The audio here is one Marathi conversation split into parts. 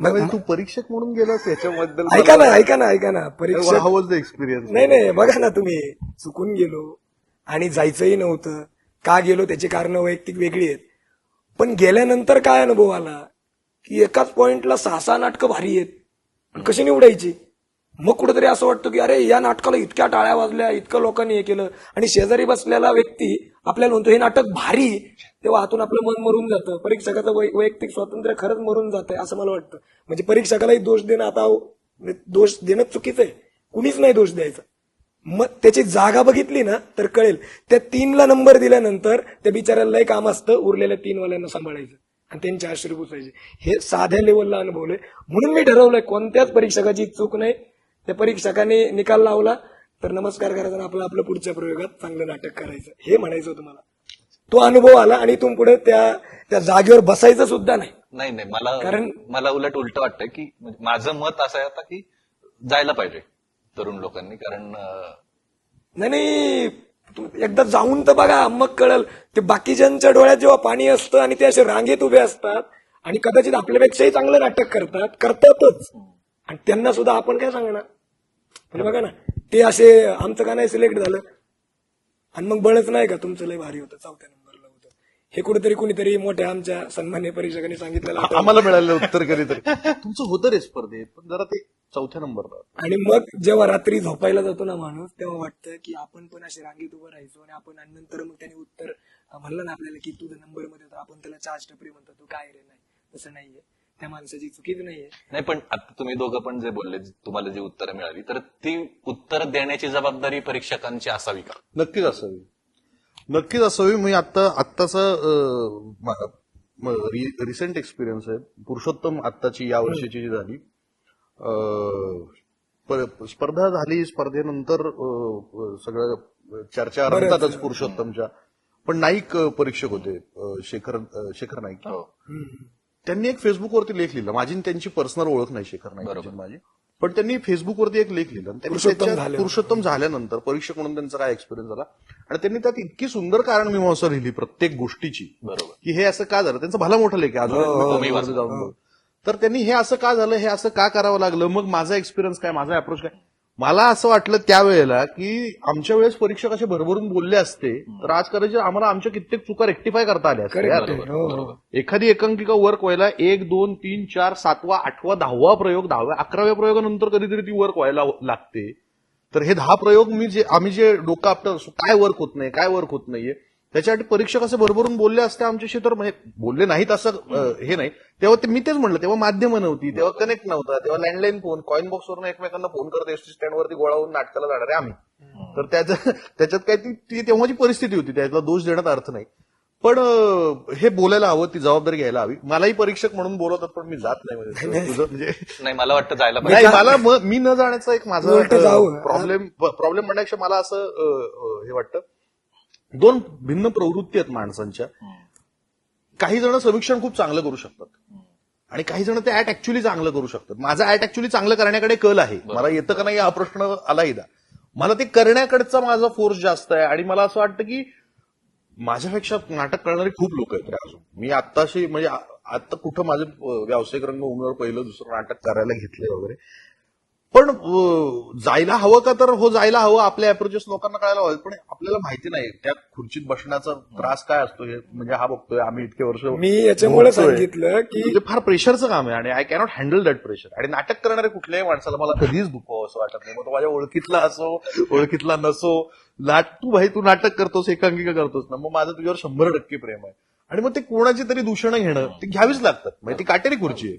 तू परीक्षक म्हणून गेलास याच्याबद्दल ऐका ना परीक्षा हाऊ वॉज द एक्सपिरियन्स? नाही बघा ना, तुम्ही चुकून गेलो आणि जायचंही नव्हतं. का गेलो त्याची कारण वैयक्तिक वेगळी आहेत, पण गेल्यानंतर काय अनुभव आला की एकाच पॉइंटला 6-6 नाटकं भारी आहेत, कशी निवडायची? मग कुठेतरी असं वाटतं की अरे या नाटकाला इतक्या टाळ्या वाजल्या, इतकं लोकांनी हे केलं, आणि शेजारी बसलेला व्यक्ती आपल्याला म्हणतो हे नाटक भारी, तेव्हा आतून आपलं मन मरून जातं. परीक्षकाचं वैयक्तिक स्वातंत्र्य खरंच मरून जातंय असं मला वाटतं. म्हणजे परीक्षकालाही दोष देणं आता दोष देणं चुकीचं आहे, कुणीच नाही दोष द्यायचा. मग त्याची जागा बघितली ना तर कळेल. त्या 3ला नंबर दिल्यानंतर त्या बिचाऱ्याला लय काम असतं उरलेल्या 3 वाल्यांना सांभाळायचं आणि त्यांचे आश्रय पुसायचे. हे साध्या लेवलला अनुभवलंय. म्हणून मी ठरवलंय कोणत्याच परीक्षकाची चूक नाही. त्या परीक्षकाने निकाल लावला तर नमस्कार करायचा आणि आपलं पुढच्या प्रयोगात चांगलं नाटक करायचं, हे म्हणायचं होतं मला. तो अनुभव आला आणि इथून पुढे त्या जागेवर बसायचं सुद्धा नाही. नाही मला उलट वाटतं की माझं मत असं आहे आता की जायला पाहिजे तरुण लोकांनी, कारण नाही एकदा जाऊन तर बघा, मग कळलं. ते बाकीच्यांच्या डोळ्यात जेव्हा पाणी असतं आणि ते असे रांगेत उभे असतात आणि कदाचित आपल्यापेक्षाही चांगलं नाटक करतातच, आणि त्यांना सुद्धा आपण काय सांगणार? म्हणजे बघा ना, ते असे आमचं का नाही सिलेक्ट झालं आणि मग बळच नाही का तुमचं लय भारी होतं, 4थ्या नंबरला होतं, हे कुठेतरी मोठ्या आमच्या सन्मान्य परीक्षकांनी सांगितलेलं आम्हाला मिळालं उत्तर कधीतरी तुमचं होतं रे स्पर्धेत, पण जरा ते 4थ्या नंबरला. आणि मग जेव्हा रात्री झोपायला जातो ना माणूस, तेव्हा वाटतं की आपण पण असे रांगेत उभं राहायचो आणि आपण, आणि नंतर मग त्याने उत्तर म्हणलं ना आपल्याला की तुझा नंबर मध्ये होता, आपण त्याला चार्ज टपरी म्हणतो, तू काय रे? नाही, तसं नाहीये, त्या माणसाची चुकीच नाहीये. नाही, पण आता तुम्ही दोघं पण जे बोलले, तुम्हाला जी उत्तरं मिळाली, तर ती उत्तर देण्याची जबाबदारी परीक्षकांची असावी का? नक्कीच असावी. मी आत्ताचा रिसेंट एक्सपिरियन्स आहे. पुरुषोत्तम आत्ताची या वर्षीची जी झाली स्पर्धा झाली, स्पर्धेनंतर सगळं चर्चा रंगतातच पुरुषोत्तमच्या. पण नाईक परीक्षक होते, शेखर नाईक. त्यांनी एक फेसबुकवरती लेख लिहिला. माझी त्यांची पर्सनल ओळख नाही शेखर नाईक माझी, पण त्यांनी फेसबुकवरती एक लेख लिहिला. त्यांनी पुरुषोत्तम झाल्यानंतर परीक्षक म्हणून त्यांचा काय एक्सपिरियन्स झाला, आणि त्यांनी त्यात इतकी सुंदर कारण मीमांसा लिहिली प्रत्येक गोष्टीची, बरोबर, की हे असं का झालं. त्यांचा भला मोठा लेख आहे, अजून जाऊन बघ. तर त्यांनी हे असं का झालं, हे असं का करावं लागलं, मग माझा एक्सपिरियन्स काय, माझा अप्रोच काय. मला असं वाटलं त्यावेळेला की आमच्या वेळेस परीक्षक असे भरभरून बोलले असते तर आज करायचे आम्हाला आमच्या कित्येक चुका रेक्टिफाय करता आल्या असत्या. एखादी एकांकिका वर्क व्हायला 1, 2, 3, 4, 7वा, 8वा, 10वा प्रयोग, 10व्या 11व्या प्रयोगानंतर कधीतरी ती वर्क व्हायला लागते. तर हे 10 प्रयोग आम्ही जे डोकं आपलं काय वर्क होत नाही, काय वर्क होत नाहीये, त्याच्यासाठी परीक्षक असे भरभरून बोलले असते आमच्याशी. तर बोलले नाहीत असं हे नाही. तेव्हा मी तेच म्हणलं, तेव्हा माध्यमं नव्हती, तेव्हा कनेक्ट नव्हता, तेव्हा लँडलाईन फोन, कॉइन बॉक्सवरून एकमेकांना फोन करत एसटी स्टँडवरती गोळा होऊन नाटकाला जाणारे आम्ही. तर त्याच्यात काय ती तेव्हाची परिस्थिती होती, त्यातला दोष देण्यात अर्थ नाही. पण हे बोलायला हवं, ती जबाबदारी घ्यायला हवी. मलाही परीक्षक म्हणून बोलवतात, पण मी जात नाही. तुझं म्हणजे नाही, मला वाटतं जायला पाहिजे. नाही, मी न जाण्याचा एक माझा प्रॉब्लेम म्हणण्यापेक्षा मला असं हे वाटतं, 2 भिन्न प्रवृत्ती आहेत माणसांच्या. काही जण समीक्षण खूप चांगलं करू शकतात आणि काही जण ते ऍट ऍक्च्युअली चांगलं करू शकतात. माझा ऍट ऍक्च्युअली चांगलं करण्याकडे कल आहे. मला येतं का नाही हा प्रश्न आलाही दा. मला ते करण्याकडचा माझा फोर्स जास्त आहे, आणि मला असं वाटतं की माझ्यापेक्षा नाटक करणारे खूप लोक आहेत अजून. मी आत्ताशी म्हणजे आता कुठं माझे व्यावसायिक रंगभूमीवर पहिलं दुसरं नाटक करायला घेतले वगैरे. पण जायला हवं का, तर जायला हवं. आपल्या अप्रोचेस लोकांना कळायला हवं, पण आपल्याला माहिती नाही त्या खुर्चीत बसण्याचा त्रास काय असतो. हे म्हणजे हा बघतोय आम्ही इतके वर्ष, मी याच्यामुळे सांगितलं की फार प्रेशरचं काम आहे आणि I cannot handle that pressure. आणि नाटक करणाऱ्या कुठल्याही माणसाला मला कधीच दुखावं असं वाटत नाही. मग तो माझ्या ओळखीतला असो, ओळखीतला नसो, तू नाटक करतोस, एकांकिका करतोस ना, मग माझं तुझ्यावर 100% प्रेम आहे. आणि मग ते कोणाची तरी दूषणं घेणं ते घ्यावीच लागतात. म्हणजे ती काटेरी खुर्ची आहे,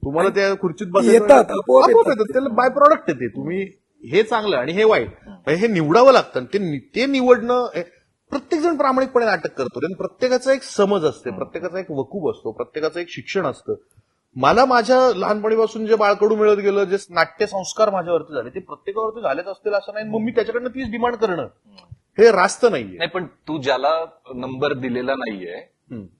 तुम्हाला त्या खुर्चीत येतात, आपोआप येतात, त्याला बाय प्रॉडक्ट येते. तुम्ही हे चांगलं आणि हे वाईट, हे निवडावं लागतं. ते निवडणं, प्रत्येक जण प्रामाणिकपणे नाटक करतो, आणि प्रत्येकाचा एक समज असते, प्रत्येकाचा एक वकूब असतो, प्रत्येकाचं एक शिक्षण असतं. मला माझ्या लहानपणीपासून जे बाळकडू मिळत गेलं, जे नाट्य संस्कार माझ्यावरती झाले, ते प्रत्येकावरती झालेच असतील असं नाही. मग मी त्याच्याकडनं तीच डिमांड करणं हे रास्त नाहीये. नाही, पण तू ज्याला नंबर दिलेला नाहीये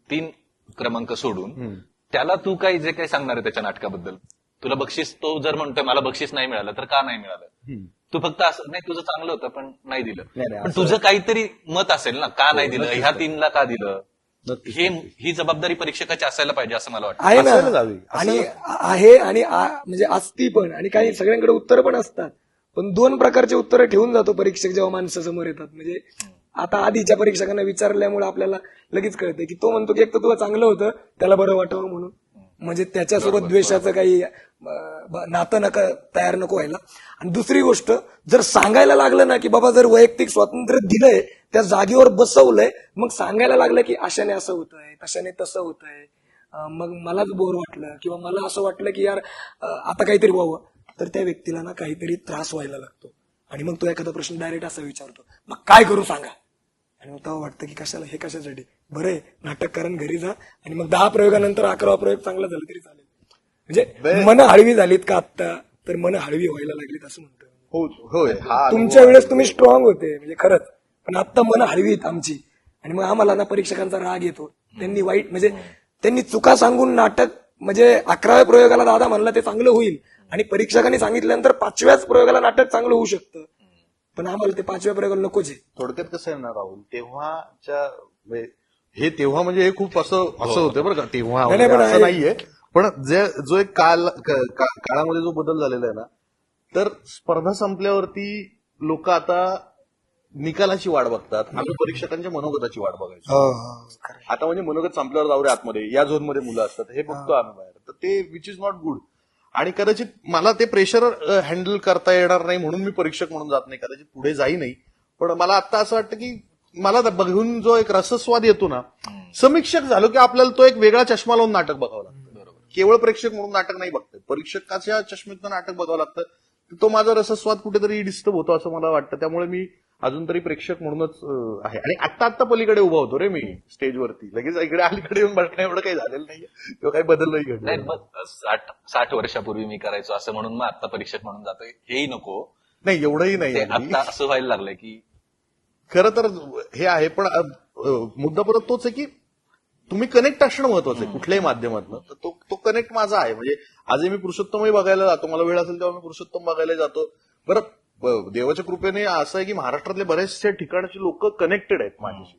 3 क्रमांक सोडून, त्याला तू जे काही सांगणार आहे त्याच्या नाटकाबद्दल? तुला बक्षीस, तो जर म्हणतोय मला बक्षीस नाही मिळालं, तर का नाही मिळालं? तू फक्त असं नाही, तुझं चांगलं होतं पण नाही दिलं, पण तुझं काहीतरी मत असेल ना, का नाही दिलं, ह्या 3ला का दिलं? नक्कीच. ही जबाबदारी परीक्षकाची असायला पाहिजे असं मला वाटतं. आहे असायला ना जावी. आणि आहे आणि म्हणजे असती पण आणि काही सगळ्यांकडे उत्तरं पण असतात. पण दोन प्रकारचे उत्तरं ठेवून जातो परीक्षक जेव्हा माणसासमोर येतात. म्हणजे आता आधीच्या परीक्षकांना विचारल्यामुळे आपल्याला लगेच कळतं की तो म्हणतो की एक तर तुला चांगलं होतं त्याला बरं वाटावं म्हणून, म्हणजे त्याच्यासोबत द्वेषाचं काही नातं तयार नको व्हायला. आणि दुसरी गोष्ट, जर सांगायला लागलं ना की बाबा जर वैयक्तिक स्वातंत्र्य दिलंय त्या जागेवर बसवलंय, मग सांगायला लागलं की अशाने असं होत आहे, तशाने तसं होत आहे, मग मलाच बोर वाटलं किंवा मला असं वाटलं की यार आता काहीतरी व्हावं, तर त्या व्यक्तीला ना काहीतरी त्रास व्हायला लागतो आणि मग तो एखादा प्रश्न डायरेक्ट असा विचारतो, मग काय करू सांगा. आणि मग तेव्हा वाटतं की कशाला, हे कशासाठी, बरं आहे नाटक करून घरी जा आणि मग 10 प्रयोगानंतर 11वा प्रयोग चांगला झाला तरी चालेल. म्हणजे मन हळवी झालीत का आत्ता, तर मन हळवी व्हायला लागलीत असं म्हणतो. होय, हा तुमच्या वेळेस तुम्ही स्ट्रॉंग होते म्हणजे खरंच, पण आता मन हळवी आहेत आमची. आणि मग आम्हाला ना परीक्षकांचा राग येतो. त्यांनी वाईट म्हणजे त्यांनी चुका सांगून नाटक म्हणजे 11व्या प्रयोगाला दादा म्हणला ते चांगलं होईल आणि परीक्षकांनी सांगितल्यानंतर 5व्याच प्रयोगाला नाटक चांगलं होऊ शकतं, पण आम्हाला ते 5व्या प्रयोगाला नकोच आहे. थोडक्यात कसं आहे ना राहुल, तेव्हाच्या हे तेव्हा म्हणजे हे खूप असं होतं बरं का, तेव्हा नाही, पण असं आहे. नाहीये, पण जो एक काळामध्ये जो बदल झालेला आहे ना, तर स्पर्धा संपल्यावरती लोक आता निकालाची वाट बघतात, आम्ही परीक्षकांच्या मनोगताची वाट बघायचो. आता म्हणजे मनोगत संपल्यावर जाऊ रे आतमध्ये, या झोनमध्ये मुलं असतात, हे बघतो आम्ही बाहेर, तर ते विच इज नॉट गुड. आणि कदाचित मला ते प्रेशर हँडल करता येणार नाही म्हणून मी परीक्षक म्हणून जात नाही, कदाचित पुढे जाई नाही. पण मला आता असं वाटतं की मला बघून जो एक रसस्वाद येतो ना, समीक्षक झालो की आपल्याला तो एक वेगळा चष्मा लावून नाटक बघावं लागतं. केवळ प्रेक्षक म्हणून नाटक नाही बघतं, परीक्षकाच्या चष्मेतनं नाटक बघावं लागतं. तो माझा रसस्वाद कुठेतरी डिस्टर्ब होतो असं मला वाटतं. त्यामुळे मी अजून तरी प्रेक्षक म्हणूनच आहे. आणि आत्ता पलीकडे उभा होतो रे मी स्टेजवरती, लगेच इकडे अलीकडे येऊन बसणं एवढं काही झालेलं नाहीये किंवा काही बदल नाही घडलं. नाही, मग 60 वर्षापूर्वी मी करायचो असं म्हणून मग आता परीक्षक म्हणून जातोय हेही नको. नाही, एवढंही ते नाही. आता असं व्हायला लागलंय की खरं तर हे आहे, पण मुद्दा परत तोच आहे की तुम्ही कनेक्ट असणं महत्वाचं आहे कुठल्याही माध्यमातनं. तर तो कनेक्ट माझा आहे. म्हणजे आजही मी पुरुषोत्तमही बघायला जातो, मला वेळ असेल तेव्हा मी पुरुषोत्तम बघायला जातो. बरं, देवाच्या कृपेने असं आहे की महाराष्ट्रातले बरेचसे ठिकाणचे लोक कनेक्टेड आहेत माझ्याशी.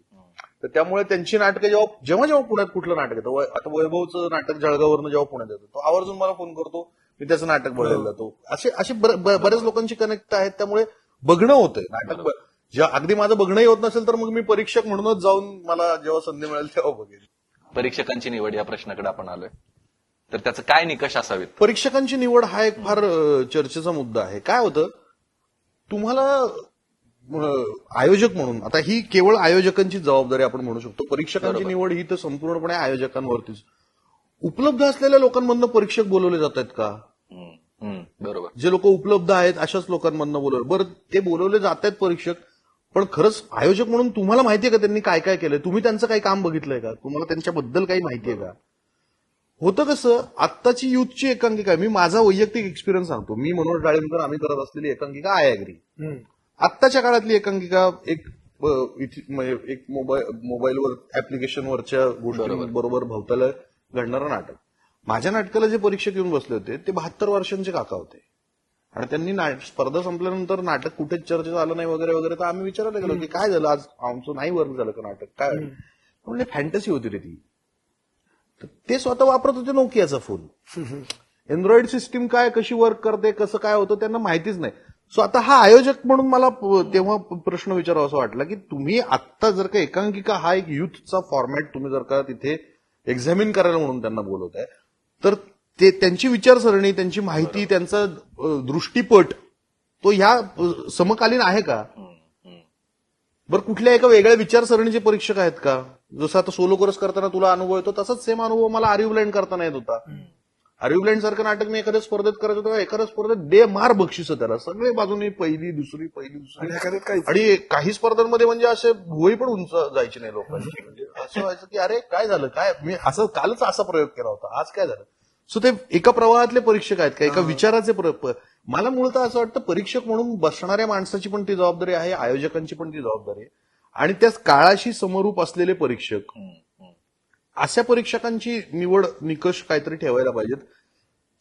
तर त्यामुळे त्यांची नाटकं जेव्हा पुण्यात कुठलं नाटक येतं, आता वैभवचं नाटक जळगाववरनं जेव्हा पुण्यात येतं, तो आवर्जून मला फोन करतो, मी त्याचं नाटक बघायला जातो. असे बरेच लोकांची कनेक्ट आहेत, त्यामुळे बघणं होतंय नाटक. अगदी माझं बघणंही होत नसेल तर मग मी परीक्षक म्हणूनच जाऊन मला जेव्हा संधी मिळेल तेव्हा बघेन. परीक्षकांची निवड या प्रश्नाकडे आपण आलोय, तर त्याचं काय निकष असावेत? परीक्षकांची निवड हा एक फार चर्चेचा मुद्दा आहे. काय होतं, तुम्हाला आयोजक म्हणून, आता ही केवळ आयोजकांची जबाबदारी आपण म्हणू शकतो. परीक्षकांची निवड ही तर संपूर्णपणे आयोजकांवरतीच. उपलब्ध असलेल्या लोकांमधनं परीक्षक बोलवले जात आहेत का? बरोबर. जे लोक उपलब्ध आहेत अशाच लोकांमधनं बोलवलं. बरं, ते बोलवले जात आहेत परीक्षक, पण खरंच आयोजक म्हणून तुम्हाला माहितीये का त्यांनी काय काय केलंय? तुम्ही त्यांचं काही काम बघितलंय का? तुम्हाला त्यांच्याबद्दल काही माहितीये का? होतं कसं, आत्ताची युथची एकांकिका, मी माझा वैयक्तिक एक्सपिरियन्स सांगतो. मी मनोज डाळिंबकर आम्ही करत असलेली एकांकिका आय अग्री. आत्ताच्या काळातली एकांकिका एक मोबाईलवर ऍप्लिकेशनवरच्या गोष्टींबरोबर भवताला घडणारं नाटक. माझ्या नाटकाला जे परीक्षक येऊन बसले होते ते 72 वर्षांचे काका होते. आणि त्यांनी स्पर्धा संपल्यानंतर नाटक कुठेच चर्चेत आलं नाही वगैरे वगैरे. तर आम्ही विचारायला गेलो की काय झालं, आज आमचं नाही वर्क झालं का नाटक, काय म्हणजे फॅन्टसी होती रे ती. तर ते स्वतः वापरत होते नोकियाचा फोन. एंड्रॉइड सिस्टीम काय, कशी वर्क करते, कसं काय होतं त्यांना माहितीच नाही. सो आता हा आयोजक म्हणून मला तेव्हा प्रश्न विचारावा असं वाटला की तुम्ही आत्ता जर का एकांकिका हा एक युथचा फॉर्मॅट तुम्ही जर का तिथे एक्झामिन करायला म्हणून त्यांना बोलवताय, तर ते त्यांची विचारसरणी, त्यांची माहिती, त्यांचा दृष्टीपट तो ह्या समकालीन आहे का? बरं, कुठल्या एका वेगळ्या विचारसरणीचे परीक्षक आहेत का? जसं आता सोलो कोर्स करताना तुला अनुभव येतो, तसाच सेम अनुभव मला आर यू ब्लाइंड करताना येत होता. आर यू ब्लाइंड सारखं नाटक मी एखाद्या स्पर्धेत करायचं होतं, एखाद्या स्पर्धेत दे मार बक्षिसं त्याला, सगळे बाजूने पहिली दुसरी आणि काही स्पर्धांमध्ये म्हणजे असे भुवई पण उंच जायची नाही लोकांची. म्हणजे असं व्हायचं की अरे काय झालं, काय मी असं कालच असा प्रयोग केला होता, आज काय झालं. सो ते एका प्रवाहातले परीक्षक आहेत का, एका विचाराचे मला मूळतः असं वाटतं परीक्षक म्हणून बसणाऱ्या माणसाची पण ती जबाबदारी आहे, आयोजकांची पण ती जबाबदारी आहे. आणि त्या काळाशी समरूप असलेले परीक्षक, अशा परीक्षकांची निवड निकष काहीतरी ठेवायला पाहिजेत.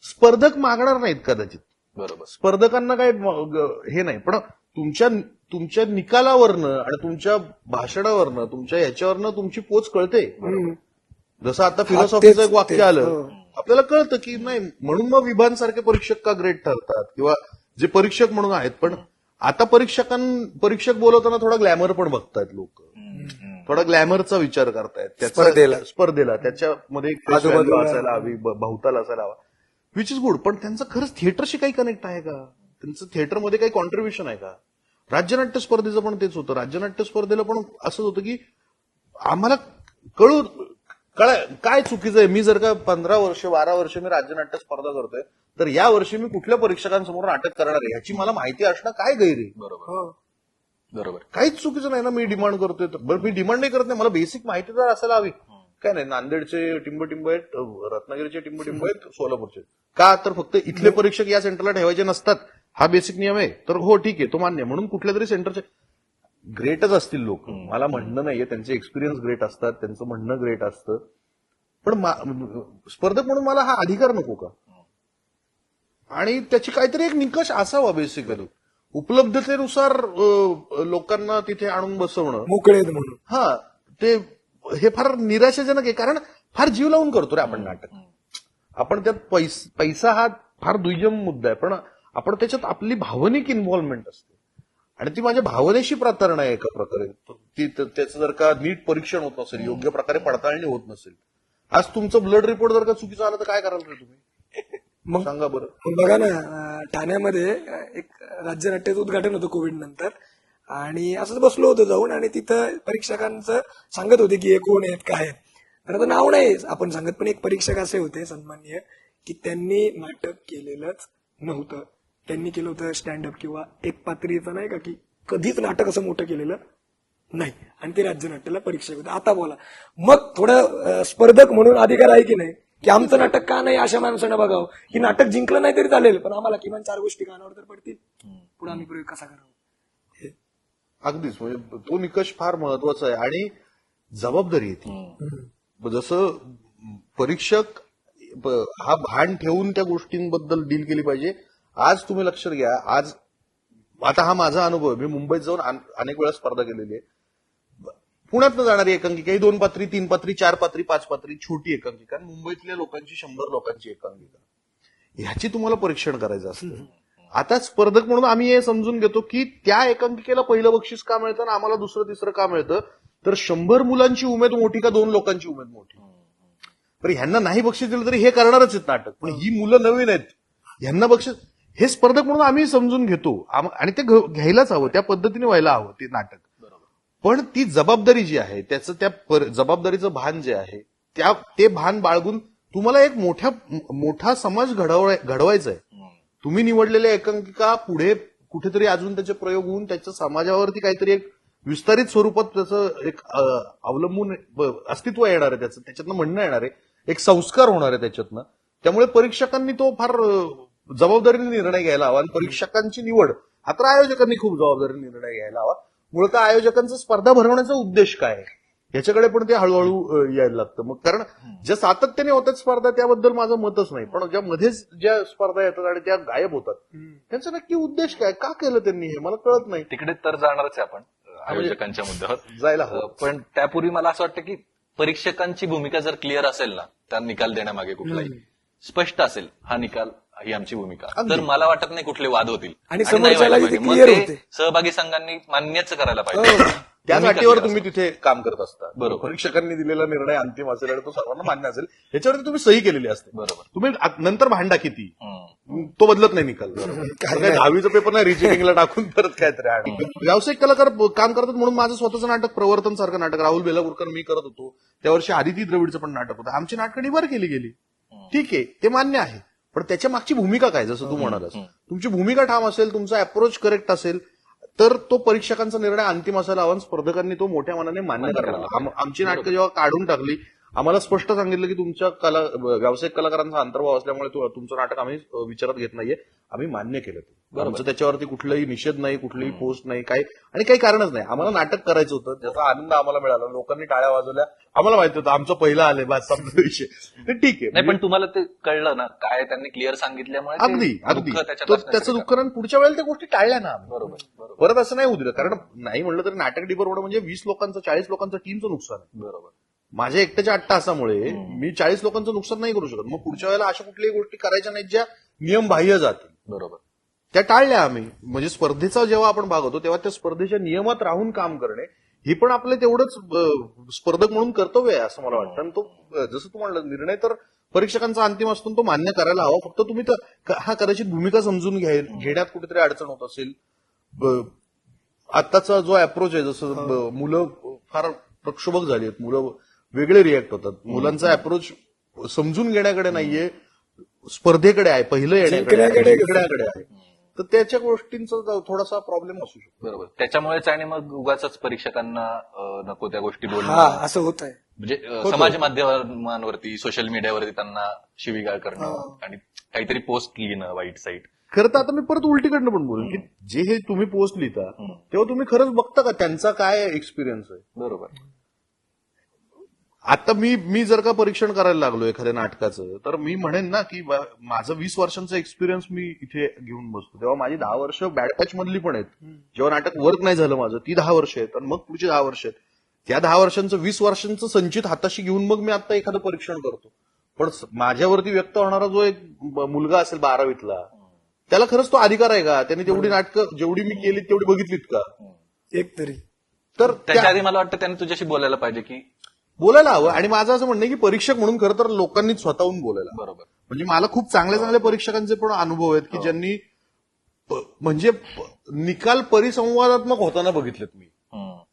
स्पर्धक मागणार नाहीत कदाचित, बरोबर. स्पर्धकांना काय हे नाही, पण तुमच्या निकालावरनं आणि तुमच्या भाषणावरनं तुमच्या ह्याच्यावरनं तुमची पोच कळते. जसं आता फिलॉसॉफीचं एक वाक्य आलं, आपल्याला कळतं की नाही म्हणून मग विभागांसारखे परीक्षक का ग्रेट ठरतात किंवा जे परीक्षक म्हणून आहेत. पण आता परीक्षक बोलवताना थोडा ग्लॅमर पण बघतायत लोक, थोडा ग्लॅमरचा विचार करतायत स्पर्धेला त्याच्यामध्ये एक face value असायला हवी, भवताल असायला हवा, विच इज गुड. पण त्यांचं खरंच थिएटरशी काही कनेक्ट आहे का? त्यांचं थिएटरमध्ये काही कॉन्ट्रीब्युशन आहे का? राज्यनाट्य स्पर्धेचं पण तेच होतं. राज्यनाट्य स्पर्धेला पण असंच होतं की आम्हाला काय चुकीचं आहे. मी जर का 15 वर्ष 12 वर्ष मी राज्यनाट्य स्पर्धा करतोय, तर या वर्षी मी कुठल्या परीक्षकांसमोर नाटक करणार आहे ह्याची मला माहिती असणं काय गैर आहे? बरोबर. काहीच चुकीचं नाही ना. मी डिमांड करतोय तर बरं, मी डिमांड नाही करत नाही, मला बेसिक माहिती तर असायला हवी. काय नाही, नांदेडचे टिंब आहेत, रत्नागिरीचे टिंब आहेत, सोलापूरचे का तर फक्त इथले परीक्षक या सेंटरला ठेवायचे नसतात, हा बेसिक नियम आहे. तर हो ठीक आहे, तो मान्य. म्हणून कुठल्या तरी सेंटरचे ग्रेटच असतील लोक, मला म्हणणं नाहीये, त्यांचे एक्सपिरियन्स ग्रेट असतात, त्यांचं म्हणणं ग्रेट असतं. पण स्पर्धक म्हणून मला हा अधिकार नको का? आणि त्याची काहीतरी एक निकष असावा बेसिकली. उपलब्धतेनुसार लोकांना तिथे आणून बसवणं मोकळे म्हणून, हा ते हे फार निराशाजनक आहे. कारण फार जीव लावून करतो रे आपण नाटक. आपण त्यात पैसा हा फार दुय्यम मुद्दा आहे, पण आपण त्याच्यात आपली भावनिक इन्व्हॉल्वमेंट असते आणि ती माझ्या भावनेशी प्राधान्य आहे एका प्रकारे. त्याचं जर का नीट परीक्षण होत नसेल, योग्य प्रकारे पडताळणी होत नसेल, आज तुमचं ब्लड रिपोर्ट जर का चुकीचं आलं तर काय कराल रे तुम्ही? मग सांगा बरं. बघा ना, ठाण्यामध्ये एक राज्यनाट्याचं उद्घाटन होतं कोविड नंतर, आणि असंच बसलो होतो जाऊन, आणि तिथं परीक्षकांचं सांगत होते की हे कोण आहेत काय आहेत. तर आता नाव नाही आपण सांगत, पण एक परीक्षक असे होते सन्माननीय की त्यांनी नाटक केलेलंच नव्हतं. त्यांनी केलं होतं स्टँडअप किंवा एक पात्रीचं, नाही का, की कधीच नाटक असं मोठं केलेलं नाही, आणि ते राज्यनाट्याला परीक्षक होते. आता बोला मग थोडं स्पर्धक म्हणून अधिकार आहे की नाही की आमचं नाटक का नाही अशा माणसानं बघावं, की नाटक जिंकलं नाही तरी चालेल, पण आम्हाला किमान 4 गोष्टी कानावर तर पडतील, पुढे आम्ही प्रयोग कसा करावा. अगदीच, म्हणजे तो निकष फार महत्वाचा आहे आणि जबाबदारी येते. जसं परीक्षक हा भान ठेवून त्या गोष्टींबद्दल डील केली पाहिजे. आज तुम्ही लक्षात घ्या, आज आता हा माझा अनुभव, मी मुंबईत जाऊन अनेक वेळा स्पर्धा केलेली आहे. पुण्यातनं जाणारी एकांकिका ही 2 पात्री 3 पात्री 4 पात्री 5 पात्री छोटी एकांकिका, मुंबईतल्या लोकांची 100 लोकांची एकांकिका, ह्याची तुम्हाला परीक्षण करायचं असतं. आता स्पर्धक म्हणून आम्ही हे समजून घेतो की त्या एकांकिकेला पहिलं बक्षीस का मिळतं आणि आम्हाला दुसरं तिसरं का मिळतं, तर 100 मुलांची उमेद मोठी का 2 लोकांची उमेद मोठी. पण ह्यांना नाही बक्षीस दिलं तरी हे करणारच आहेत नाटक, पण ही मुलं नवीन आहेत, ह्यांना बक्षीस, हे स्पर्धक म्हणून आम्ही समजून घेतो आणि ते घ्यायलाच हवं, त्या पद्धतीने व्हायला हवं ते नाटक. पण ती जबाबदारी जी आहे, त्याचं त्या जबाबदारीचं भान जे आहे, ते भान बाळगून तुम्हाला एक मोठा समाज घडवायचा आहे. तुम्ही निवडलेल्या एकांकिका पुढे कुठेतरी अजून त्याचे प्रयोग होऊन त्याच्या समाजावरती काहीतरी एक विस्तारित स्वरूपात त्याचं एक अवलंबून अस्तित्व येणार आहे, त्याच्यातनं म्हणणं येणार आहे, एक संस्कार होणार आहे त्याच्यातनं. त्यामुळे परीक्षकांनी तो फार जबाबदारीने निर्णय घ्यायला हवा, आणि परीक्षकांची निवड हा तर आयोजकांनी खूप जबाबदारीने निर्णय घ्यायला हवा. मुळात आयोजकांचा स्पर्धा भरवण्याचा उद्देश काय आहे याच्याकडे पण ते हळूहळू यायला लागतं. मग कारण ज्या सातत्याने होतात स्पर्धा त्याबद्दल माझं मतच नाही, पण ज्या मध्येच ज्या स्पर्धा येतात आणि त्या गायब होतात त्यांचा नक्की उद्देश काय, का केलं त्यांनी हे मला कळत नाही. तिकडे तर जाणारच आहे आपण आयोजकांच्या मुद्द्यावर जायला हवं. पण त्यापूर्वी मला असं वाटतं की परीक्षकांची भूमिका जर क्लिअर असेल ना, त्या निकाल देण्यामागे कुठलाही स्पष्ट असेल, हा निकाल ही आमची भूमिका, तर मला वाटत नाही कुठले वाद होतील आणि आणि नाही समोरच्यालाही व्हायला ते पाहिजे. clear मग होते. ते सहभागी संघांनी मान्यच करायला पाहिजे. त्या भूमिका जाटीवर clear तुम्ही तिथे काम करत असता. बरोबर. परीक्षकांनी दिलेला निर्णय अंतिम असेल आणि तो सर्वांना मान्य असेल, याच्यावरती तुम्ही सही केलेली असते. बरोबर. तुम्ही नंतर भांडा किती, हम्म. तो बदलत नाही निकाल. काय 10वीचा पेपर नाही रिचेकिंगला टाकून परत काहीतरी आणा. व्यावसायिक कलाकार काम करतात म्हणून माझं स्वतःचं नाटक प्रवर्तन सारखं नाटक राहुल बेलापूरकर मी करत होतो. त्या वर्षी आदिती द्रविडचं पण नाटक होतं. आमची नाटकं निभार केली गेली, ठीक आहे, ते मान्य आहे. पण त्याच्या मागची भूमिका काय, जसं तू म्हणालास, तुमची भूमिका ठाम असेल, तुमचा अप्रोच करेक्ट असेल, तर तो परीक्षकांचा निर्णय अंतिम असायला हवा. स्पर्धकांनी तो मोठ्या मनाने मान्य करायला हवा. आमची नाटकं जेव्हा काढून टाकली आम्हाला स्पष्ट सांगितलं की तुमच्या व्यावसायिक कलाकारांचा अंतर्भाव असल्यामुळे तुमचं नाटक आम्ही विचारात घेत नाहीये. आम्ही मान्य केलं ते. आमचं त्याच्यावरती कुठलाही निषेध नाही, कुठलीही पोस्ट नाही, काही कारणच नाही. आम्हाला नाटक करायचं होतं, ज्याचा आनंद आम्हाला मिळाला. लोकांनी टाळ्या वाजवल्या, आम्हाला माहिती होतं आमचं पहिलं आलंय, बस संपला विषय. ते ठीक आहे. नाही, पण तुम्हाला ते कळलं ना, काय त्यांनी क्लिअर सांगितल्यामुळे ते अगदी दुःख त्याच्यात त्याचं असण्याचं दुःख, कारण पुढच्या वेळेला त्या गोष्टी टाळल्या ना आम्ही. बरोबर. परत असं नाही होऊ दिलं. कारण नाही म्हणलं तरी नाटक डिबरवडं म्हणजे 20 लोकांचं, 40 लोकांचं टीमचं नुकसान आहे. बरोबर. माझ्या एकट्याच्या अट्टहासामुळे मी 40 लोकांचं नुकसान नाही करू शकत. मग पुढच्या वेळेला अशा कुठल्याही गोष्टी करायच्या नाहीत ज्या नियमबाह्य जातील. बरोबर. त्या टाळल्या आम्ही. म्हणजे स्पर्धेचा जेव्हा आपण भाग होतो तेव्हा त्या स्पर्धेच्या नियमात राहून काम करणे ही पण आपलं तेवढंच स्पर्धक म्हणून कर्तव्य आहे असं मला वाटतं. आणि तो जसं तू म्हणलं, निर्णय तर परीक्षकांचा अंतिम असतो, तो मान्य करायला हवा. फक्त तुम्ही हा कदाचित भूमिका समजून घेण्यात कुठेतरी अडचण होत असेल. आत्ताचा जो अप्रोच आहे, जसं मुलं फार प्रक्षोभक झाली आहेत, मुलं वेगळे रिॲक्ट होतात. मुलांचा अप्रोच समजून घेण्याकडे नाहीये, स्पर्धेकडे आहे, पहिलं येण्याकडे आहे. तर त्याच्या गोष्टींचा थोडासा प्रॉब्लेम असू शकतो. बरोबर. त्याच्यामुळेच आणि मग उगाच परीक्षकांना नको त्या गोष्टी हा बोलणं, असं होत आहे. म्हणजे समाज माध्यमांवरती, सोशल मीडियावरती त्यांना शिवीगाळ करणं आणि काहीतरी पोस्ट लिहिणं वाईट साईट. खरं तर आता मी परत उलटीकडनं पण बोलेन की जे हे तुम्ही पोस्ट लिहिता तेव्हा तुम्ही खरंच बघता का त्यांचा काय एक्सपिरियन्स आहे. बरोबर. आता मी जर का परीक्षण करायला लागलो एखाद्या नाटकाचं, तर मी म्हणेन ना की माझं 20 वर्षांचा एक्सपिरियन्स मी इथे घेऊन बसतो. तेव्हा माझी 10 वर्ष बॅड पॅच मधली पण आहेत. जेव्हा नाटक वर्क नाही झालं माझं, ती 10 वर्ष आहेत. आणि मग पुढची 10 वर्ष आहेत. त्या 10 वर्षांचं 20 वर्षांचं संचित हाताशी घेऊन मग मी आता एखादं परीक्षण करतो. पण माझ्यावरती व्यक्त होणारा जो एक मुलगा असेल 12वीतला, त्याला खरंच तो अधिकार आहे का? त्यांनी तेवढी नाटकं जेवढी मी केली तेवढी बघितलीत का? एक तरी. तर त्याच्या आधी मला वाटतं त्यांनी तुझ्याशी बोलायला पाहिजे की बोलायला हवं. आणि माझं असं म्हणणं आहे की परीक्षक म्हणून खरं तर लोकांनी स्वतःहून बोलायला. बरोबर. म्हणजे मला खूप चांगल्या परीक्षकांचे पण अनुभव आहेत की ज्यांनी म्हणजे निकाल परिसंवादात्मक होताना बघितलेत मी.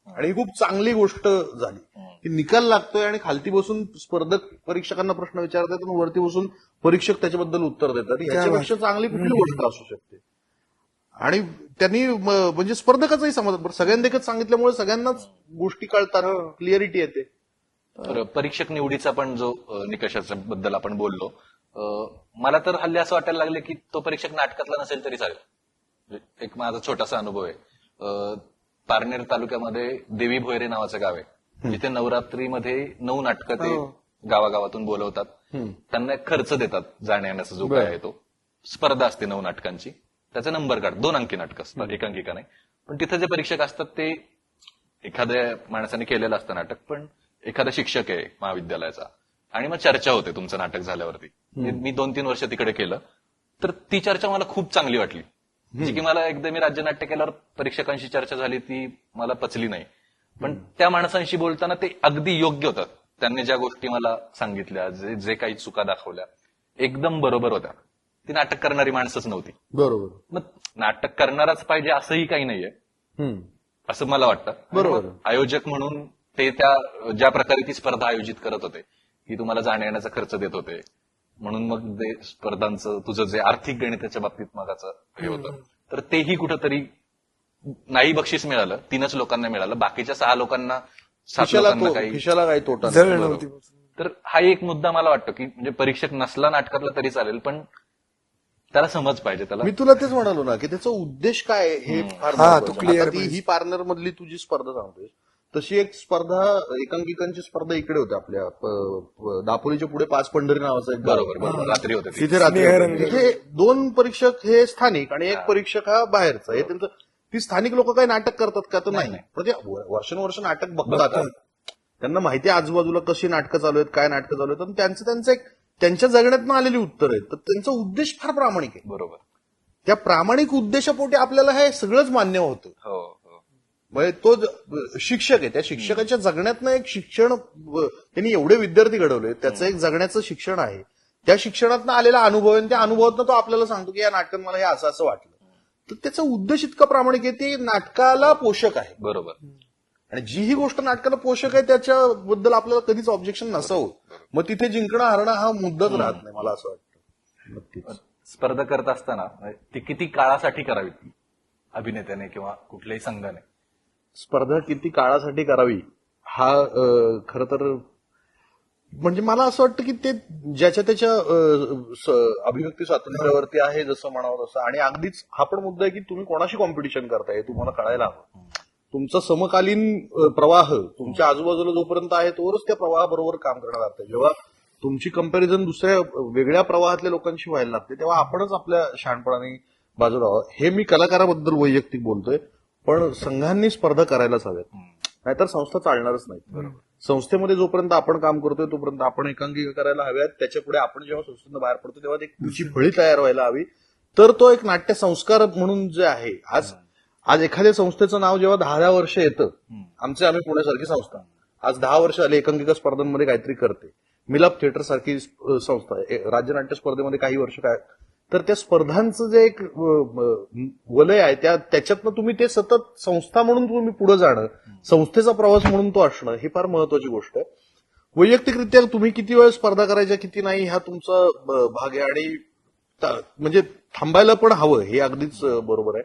आणि ही खूप चांगली गोष्ट झाली की निकाल लागतोय आणि खालती बसून स्पर्धक परीक्षकांना प्रश्न विचारतात आणि वरती बसून परीक्षक त्याच्याबद्दल उत्तर देतात. ह्याच्यापेक्षा चांगली कुठली गोष्ट असू शकते. आणि त्यांनी म्हणजे स्पर्धकाचाही समज सगळ्यांदेखत सांगितल्यामुळे सगळ्यांनाच गोष्टी कळतात, क्लिअरिटी येते. परीक्षक निवडीचा पण जो निकषाच्या बद्दल आपण बोललो, मला तर हल्ली असं वाटायला लागले की तो परीक्षक नाटकातला नसेल तरी चालेल. एक माझा छोटासा अनुभव आहे. पारनेर तालुक्यामध्ये देवी भोयरे नावाचं गाव आहे, जिथे नवरात्रीमध्ये 9 नाटकं ते गावागावातून बोलवतात. त्यांना एक खर्च देतात जाण्या येण्याचा जो काय आहे तो. स्पर्धा असते 9 नाटकांची, त्याचा नंबर काढ. 2 अंकी नाटकं असतात, 1 अंकिका नाही. पण तिथे जे परीक्षक असतात ते एखाद्या माणसाने केलेलं असतं नाटक, पण एखादा शिक्षक आहे महाविद्यालयाचा, आणि मग चर्चा होते तुमचं नाटक झाल्यावरती. मी 2-3 वर्ष तिकडे केलं, तर ती चर्चा मला खूप चांगली वाटली. जी की मला एकदा मी राज्यनाट्य केल्यावर परीक्षकांशी चर्चा झाली, ती मला पचली नाही. पण त्या माणसांशी बोलताना ते अगदी योग्य होतं. त्यांनी ज्या गोष्टी मला सांगितल्या, जे काही चुका दाखवल्या, एकदम बरोबर होत्या. ती नाटक करणारी माणसंच नव्हती. बरोबर. मग नाटक करणारच पाहिजे असंही काही नाहीये, असं मला वाटतं. बरोबर. आयोजक म्हणून ते ज्या प्रकारे ती स्पर्धा आयोजित करत होते, की तुम्हाला जाण्या येण्याचा खर्च देत होते, म्हणून मग ते स्पर्धांचं तुझं जे आर्थिक गणिताच्या बाबतीत मगाचं हे होतं, तर तेही कुठंतरी नाही बक्षीस मिळालं. 3च लोकांना मिळालं, बाकीच्या 6 लोकांना 7 लोकांना काही खिशाला काही तोटा जळ नव्हती. तर हा एक मुद्दा मला वाटतो की म्हणजे परीक्षक नसला नाटकातला तरी चालेल, पण त्याला समज पाहिजे. त्याला मी तुला तेच म्हणालो ना की त्याचा उद्देश काय आहे हे फार महत्त्वाचं. आता ती ही पार्टनर मधली तुझी स्पर्धा सांगतोय, तशी एक स्पर्धा एकांकिकांची स्पर्धा इकडे होते आपल्या दापोलीच्या पुढे 5 पंढरी नावाचं एक गाव. बरोबर रात्री होते ते. तिथे तिथे 2 परीक्षक हे स्थानिक आणि एक परीक्षक हा बाहेरचा. हे त्यांचं ती स्थानिक लोक काही नाटक करतात का? तर नाही. म्हणजे वर्षानुवर्ष नाटक बघतात, त्यांना माहिती आहे आजूबाजूला कशी नाटकं चालू आहेत, काय नाटकं चालू आहेत, आणि त्यांचं एक त्यांच्या जगण्यातनं आलेली उत्तर आहेत. तर त्यांचा उद्देश फार प्रामाणिक आहे. बरोबर. त्या प्रामाणिक उद्देशापोटी आपल्याला हे सगळंच मान्य होतं. हो. म्हणजे तो शिक्षक आहे, त्या शिक्षकाच्या जगण्यातनं एक शिक्षण त्यांनी एवढे विद्यार्थी घडवले, त्याचं एक जगण्याचं शिक्षण आहे. त्या शिक्षणातनं आलेला अनुभव आहे, त्या अनुभवातनं तो आपल्याला सांगतो की या नाटकात मला हे असं असं वाटलं. तर त्याचा उद्देश इतका प्रामाणिक आहे, ते नाटकाला पोषक आहे. बरोबर. आणि जी ही गोष्ट नाटकाला पोषक आहे त्याच्याबद्दल आपल्याला कधीच ऑब्जेक्शन नसावं. मग तिथे जिंकणं हारणं हा मुद्दाच राहत नाही, मला असं वाटतं. नक्कीच स्पर्धा करत असताना ती किती काळासाठी करावी अभिनेत्याने किंवा कुठल्याही संघाने? स्पर्धा किती काळासाठी करावी हा खरं तर म्हणजे मला असं वाटतं की ते ज्याच्या त्याच्या अभिव्यक्ती स्वातंत्र्यावरती आहे जसं म्हणावं तसं. आणि अगदीच हा पण मुद्दा आहे की तुम्ही कोणाशी कॉम्पिटिशन करताय हे तुम्हाला कळायला हवं. तुमचा समकालीन प्रवाह तुमच्या आजूबाजूला जोपर्यंत आहे तोवरच त्या प्रवाहाबरोबर काम करणं लागतं. जेव्हा तुमची कंपॅरिझन दुसऱ्या वेगळ्या प्रवाहातल्या लोकांशी व्हायला लागते तेव्हा आपणच आपल्या शहाणपणाने बाजूला व्हावं. हे मी कलाकाराबद्दल वैयक्तिक बोलतोय, पण संघांनी स्पर्धा करायलाच हव्यात, नाहीतर संस्था चालणारच नाही. संस्थेमध्ये जोपर्यंत आपण काम करतोय तोपर्यंत आपण एकांकिका करायला हव्यात. त्याच्या पुढे आपण जेव्हा संस्थेतून बाहेर पडतो तेव्हा एक तुमची फळी तयार व्हायला हवी. तर तो एक नाट्य संस्कार म्हणून जे आहे, आज एखाद्या संस्थेचं नाव जेव्हा 10 वर्ष येतं, आम्ही पुण्यासारखी संस्था आज 10 वर्ष आली एकांकिका स्पर्धांमध्ये काहीतरी करते. मिलाप थिएटर सारखी संस्था राज्य नाट्य स्पर्धेमध्ये काही वर्ष काय, तर त्या स्पर्धांचं जे एक वलय आहे त्याच्यातनं तुम्ही ते सतत संस्था म्हणून तुम्ही पुढे जाणं, संस्थेचा प्रवास म्हणून तो असणं, ही फार महत्वाची गोष्ट आहे. वैयक्तिकरित्या तुम्ही किती वेळ स्पर्धा करायच्या किती नाही हा तुमचा भाग आहे. आणि म्हणजे थांबायला पण हवं, हे अगदीच बरोबर आहे.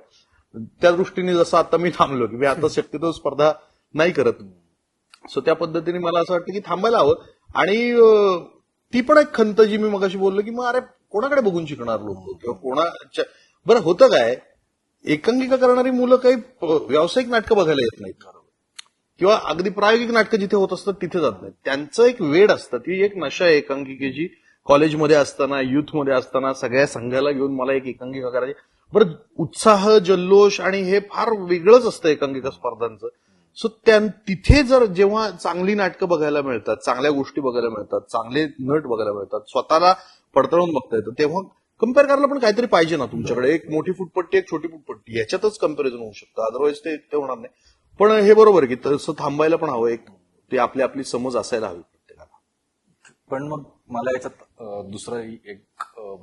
त्या दृष्टीने जसं आता मी थांबलो की मी आता शक्यतो स्पर्धा नाही करत, सो त्या पद्धतीने मला असं वाटतं की थांबायला हवं. आणि ती पण एक खंत जी मी मगाशी बोललो की मग अरे कोणाकडे बघून शिकणार लोक, किंवा कोणाच्या बरं होतं काय, एकांकिका करणारी मुलं काही व्यावसायिक नाटकं बघायला येत नाहीत किंवा अगदी प्रायोगिक नाटकं जिथे होत असतात तिथे जात नाहीत. त्यांचं एक वेड असतं, ती एक नशा आहे एकांकिकेची. कॉलेजमध्ये असताना, युथमध्ये असताना सगळ्या संघाला घेऊन मला एक एकांकिका करायची. बरं उत्साह, जल्लोष आणि हे फार वेगळंच असतं एकांकिका स्पर्धांचं. सो तिथे जर जेव्हा चांगली नाटकं बघायला मिळतात, चांगल्या गोष्टी बघायला मिळतात, चांगले नट बघायला मिळतात, स्वतःला पडताळून बघता येतं, तेव्हा कम्पेअर करायला पण काहीतरी पाहिजे ना तुमच्याकडे. एक मोठी फुटपट्टी, एक छोटी फुटपट्टी, याच्यातच कम्पॅरिझन होऊ शकतं, अदरवाईज ते होणार नाही. पण हे बरोबर की तसं थांबायला पण हवं, एक ते आपली समज असायला हवी प्रत्येकाला. पण मग मला याच्यात दुसराही एक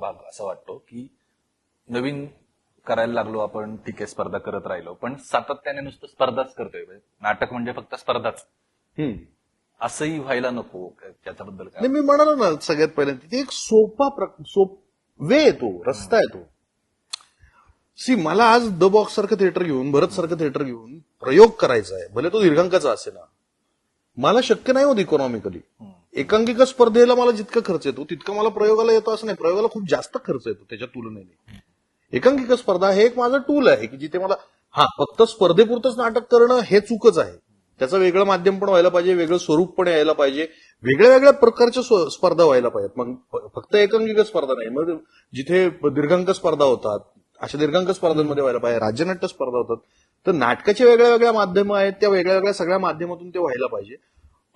भाग असा वाटतो की नवीन करायला लागलो आपण, ठीक आहे स्पर्धा करत राहिलो, पण सातत्याने नुसतं स्पर्धाच करतोय. नाटक म्हणजे फक्त स्पर्धाच असंही व्हायला नको. त्याच्याबद्दल काय? नाही, मी म्हणालो ना सगळ्यात पहिल्यांदा, ते एक सोपा वे येतो, रस्ता येतो. मला आज द बॉक्स सारखं थिएटर घेऊन, भरत सारखं थिएटर घेऊन प्रयोग करायचा आहे, भले तो दीर्घांकाचा असे ना, मला शक्य नाही होत इकॉनॉमिकली. एकांकिका स्पर्धेला मला जितका खर्च येतो तितका मला प्रयोगाला येतो असं नाही, प्रयोगाला खूप जास्त खर्च येतो त्याच्या तुलनेने. एकांकिका स्पर्धा हे एक माझं टूल आहे की जिथे मला फक्त स्पर्धेपुरतंच नाटक करणं हे चूकच आहे. त्याचं वेगळं माध्यम पण व्हायला पाहिजे, वेगळं स्वरूप पण यायला पाहिजे, वेगळ्या वेगळ्या प्रकारच्या स्पर्धा व्हायला पाहिजेत. मग फक्त एकांकिका स्पर्धा नाही, मग जिथे दीर्घांक स्पर्धा होतात अशा दीर्घांक स्पर्धांमध्ये व्हायला पाहिजे, राज्यनाट्य स्पर्धा होतात. तर नाटकाचे वेगळ्या वेगळ्या माध्यमं आहेत, त्या वेगळ्या वेगळ्या सगळ्या माध्यमातून ते व्हायला पाहिजे.